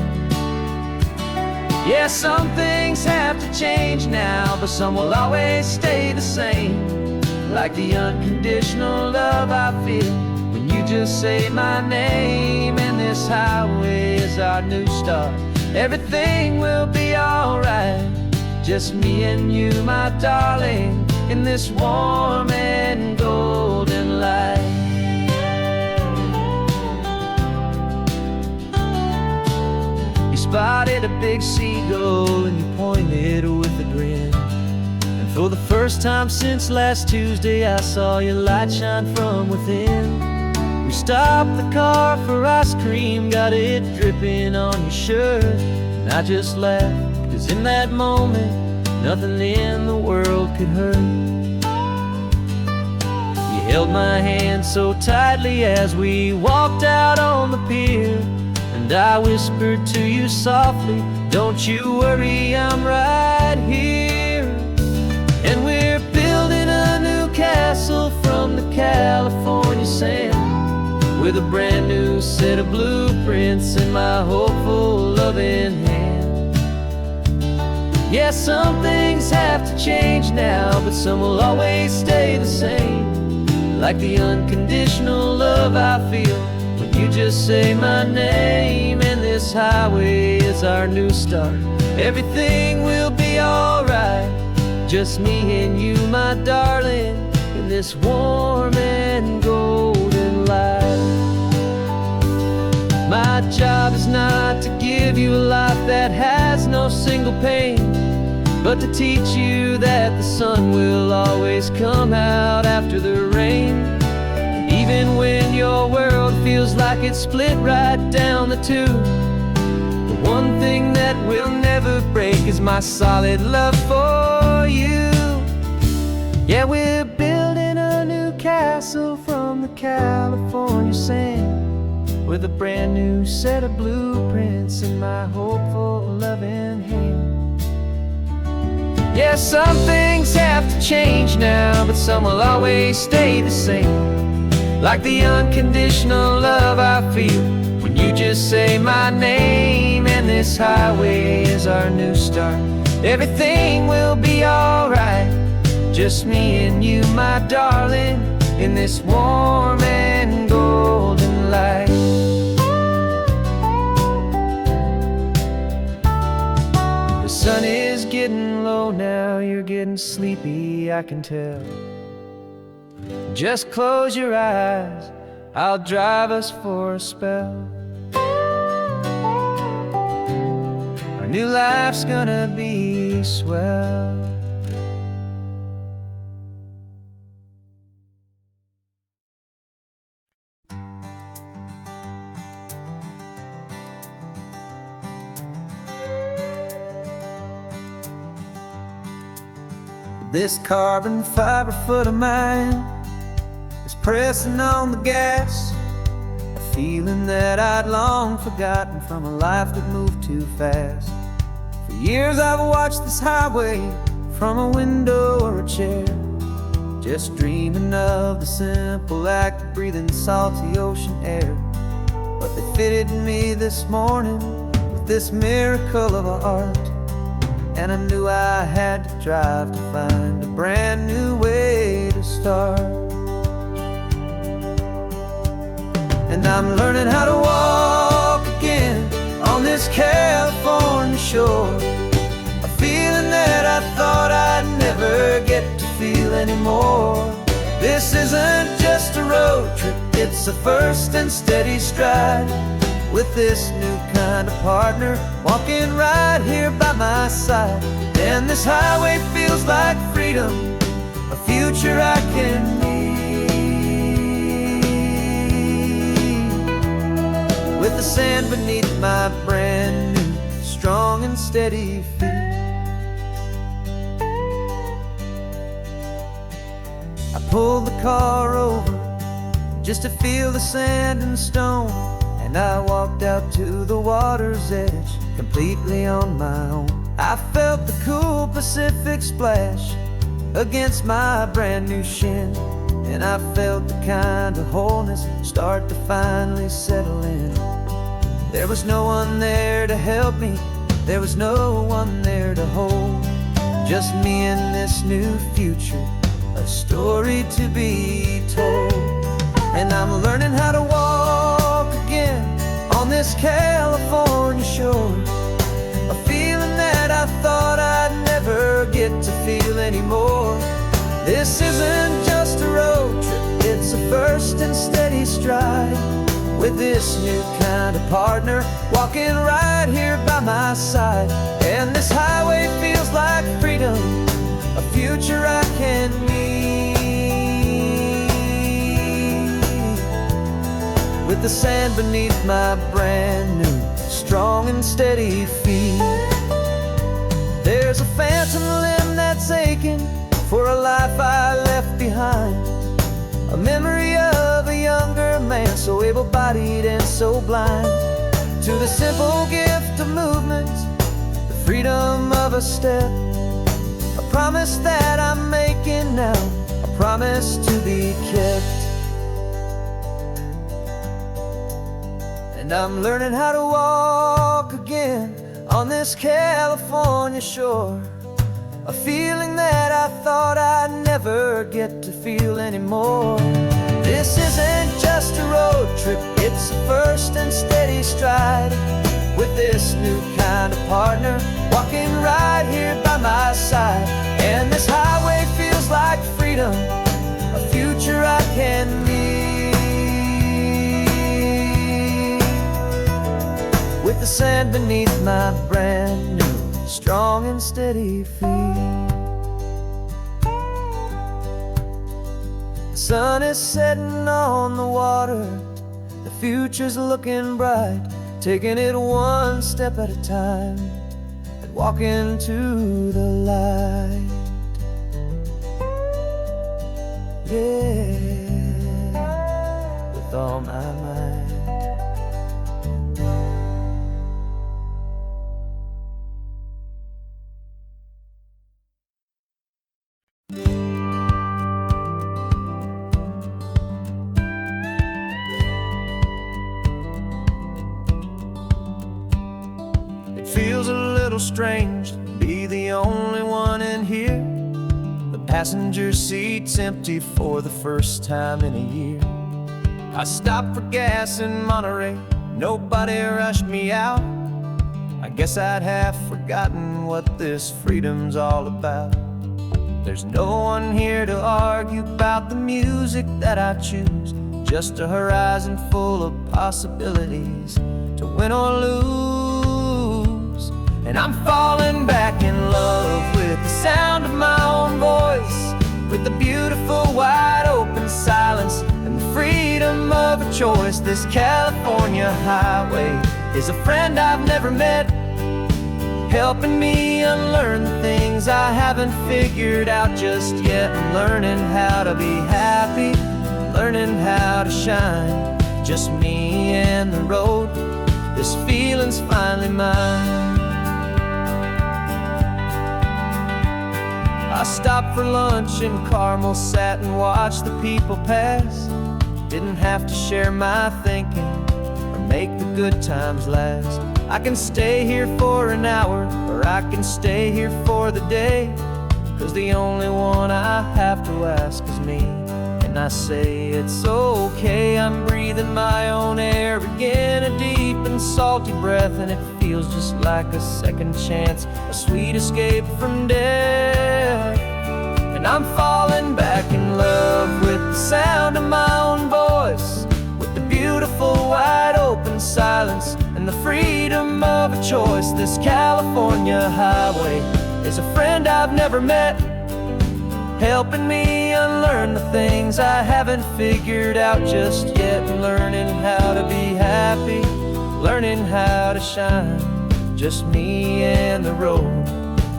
Yeah, some things have to change now, but some will always stay the same. Like the unconditional love I feel when you just say my name. And this highway is our new start. Everything will be alright, just me and you, my darling, in this warm and golden light. You spotted a big seagull and you pointed with a grin. And for the first time since last Tuesday, I saw your light shine from within. We stopped the car for ice cream, got it dripping on your shirt. And I just laughed, 'cause in that moment, nothing in the world could hurt. You held my hand so tightly as we walked out on the pier, and I whispered to you softly, don't you worry, I'm right here. And we're building a new castle from the California sand, with a brand new set of blueprints in my hopeful loving hand. Yeah, some things have to change now, but some will always stay the same. Like the unconditional love I feel when you just say my name. And this highway is our new start. Everything will be alright, just me and you, my darling, in this warm and golden light. My job is not to give you a life that has no single pain, but to teach you that the sun will always come out after the rain. And even when your world feels like it's split right down the two, the one thing that will never break is my solid love for you. Yeah, we're building a new castle from the California sand, with a brand new set of blueprints in my hopeful loving hand. Yeah, some things have to change now, but some will always stay the same. Like the unconditional love I feel when you just say my name. And this highway is our new start. Everything will be alright, just me and you, my darling, in this warm and golden light. The sun is getting low now, you're getting sleepy, I can tell. Just close your eyes, I'll drive us for a spell. Our new life's gonna be swell. This carbon fiber foot of mine is pressing on the gas, a feeling that I'd long forgotten from a life that moved too fast. For years I've watched this highway from a window or a chair, just dreaming of the simple act of breathing salty ocean air. But they fitted me this morning with this miracle of art, and I knew I had to drive to find a brand new way to start. And I'm learning how to walk again on this California shore, a feeling that I thought I'd never get to feel anymore. This isn't just a road trip, it's a first and steady stride. with this new kind of partner walking right here by my side. And this highway feels like freedom, a future I can need, with the sand beneath my brand new strong and steady feet. I pulled the car over just to feel the sand and stone, and I walked out to the water's edge completely on my own. I felt the cool Pacific splash against my brand new shin, and I felt the kind of wholeness start to finally settle in. There was no one there to help me, there was no one there to hold, just me and this new future, a story to be told. And I'm learning how to walk again on this California shore, a feeling that I thought I'd never get to feel anymore. This isn't just a road trip, it's a first and steady stride, with this new kind of partner walking right here by my side. And this highway feels like freedom, a future I can need, with the sand beneath my brand new strong and steady feet. There's a phantom limb that's aching for a life I left behind, a memory of a younger man so able-bodied and so blind, to the simple gift of movement, the freedom of a step, a promise that I'm making now, a promise to be kept. And I'm learning how to walk again on this California shore, a feeling that I thought I'd never get to feel anymore. This isn't just a road trip, it's a first and steady stride, with this new kind of partner walking right here by my side. And this highway feels like freedom, a future I can need, with the sand beneath my brand new strong and steady feet. The sun is setting on the water, the future's looking bright, taking it one step at a time and walking to the light. Yeah, with all my might. Feels a little strange to be the only one in here. The passenger seat's empty for the first time in a year. I stopped for gas in Monterey, nobody rushed me out. I guess I'd half forgotten what this freedom's all about. There's no one here to argue about the music that I choose, just a horizon full of possibilities to win or lose. And I'm falling back in love with the sound of my own voice, with the beautiful wide open silence and the freedom of a choice. This California highway is a friend I've never met, helping me unlearn the things I haven't figured out just yet. I'm learning how to be happy, learning how to shine, just me and the road. This feeling's finally mine. I stopped for lunch in Carmel, sat and watched the people pass. Didn't have to share my thinking or make the good times last. I can stay here for an hour, or I can stay here for the day, 'cause the only one I have to ask is me. And I say it's okay, I'm breathing my own air again, a deep and salty breath, and it feels just like a second chance, a sweet escape from death. And I'm falling back in love with the sound of my own voice, with the beautiful wide open silence silence and the freedom of a choice. This California highway is a friend I've never met, helping me unlearn the things I haven't figured out just yet. Learning how to be happy, learning how to shine, just me and the road.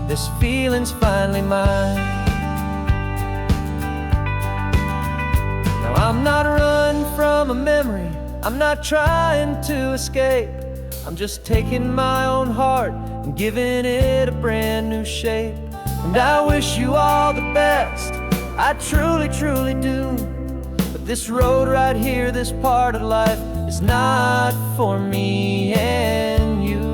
This feeling's finally mine. Now I'm not running from a memory, I'm not trying to escape. I'm just taking my own heart and giving it a brand new shape. And I wish you all the best, I truly, truly do. But this road right here, this part of life, is not for me and you.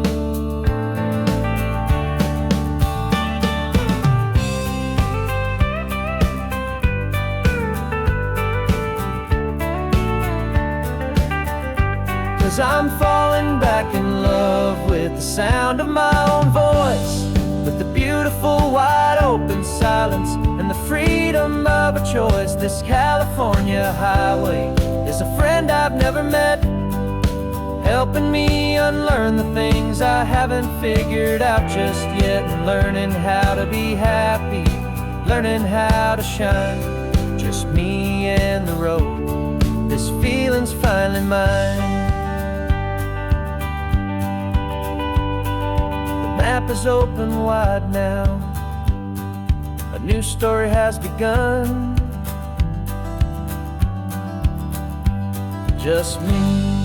Cause I'm falling back in love with the sound of my own voice, with the beautiful wide open silence and the freedom of a choice. This California highway is a friend I've never met, helping me unlearn the things I haven't figured out just yet. And learning how to be happy, learning how to shine, just me and the road. This feeling's finally mine. The map is open wide now, a new story has begun, just me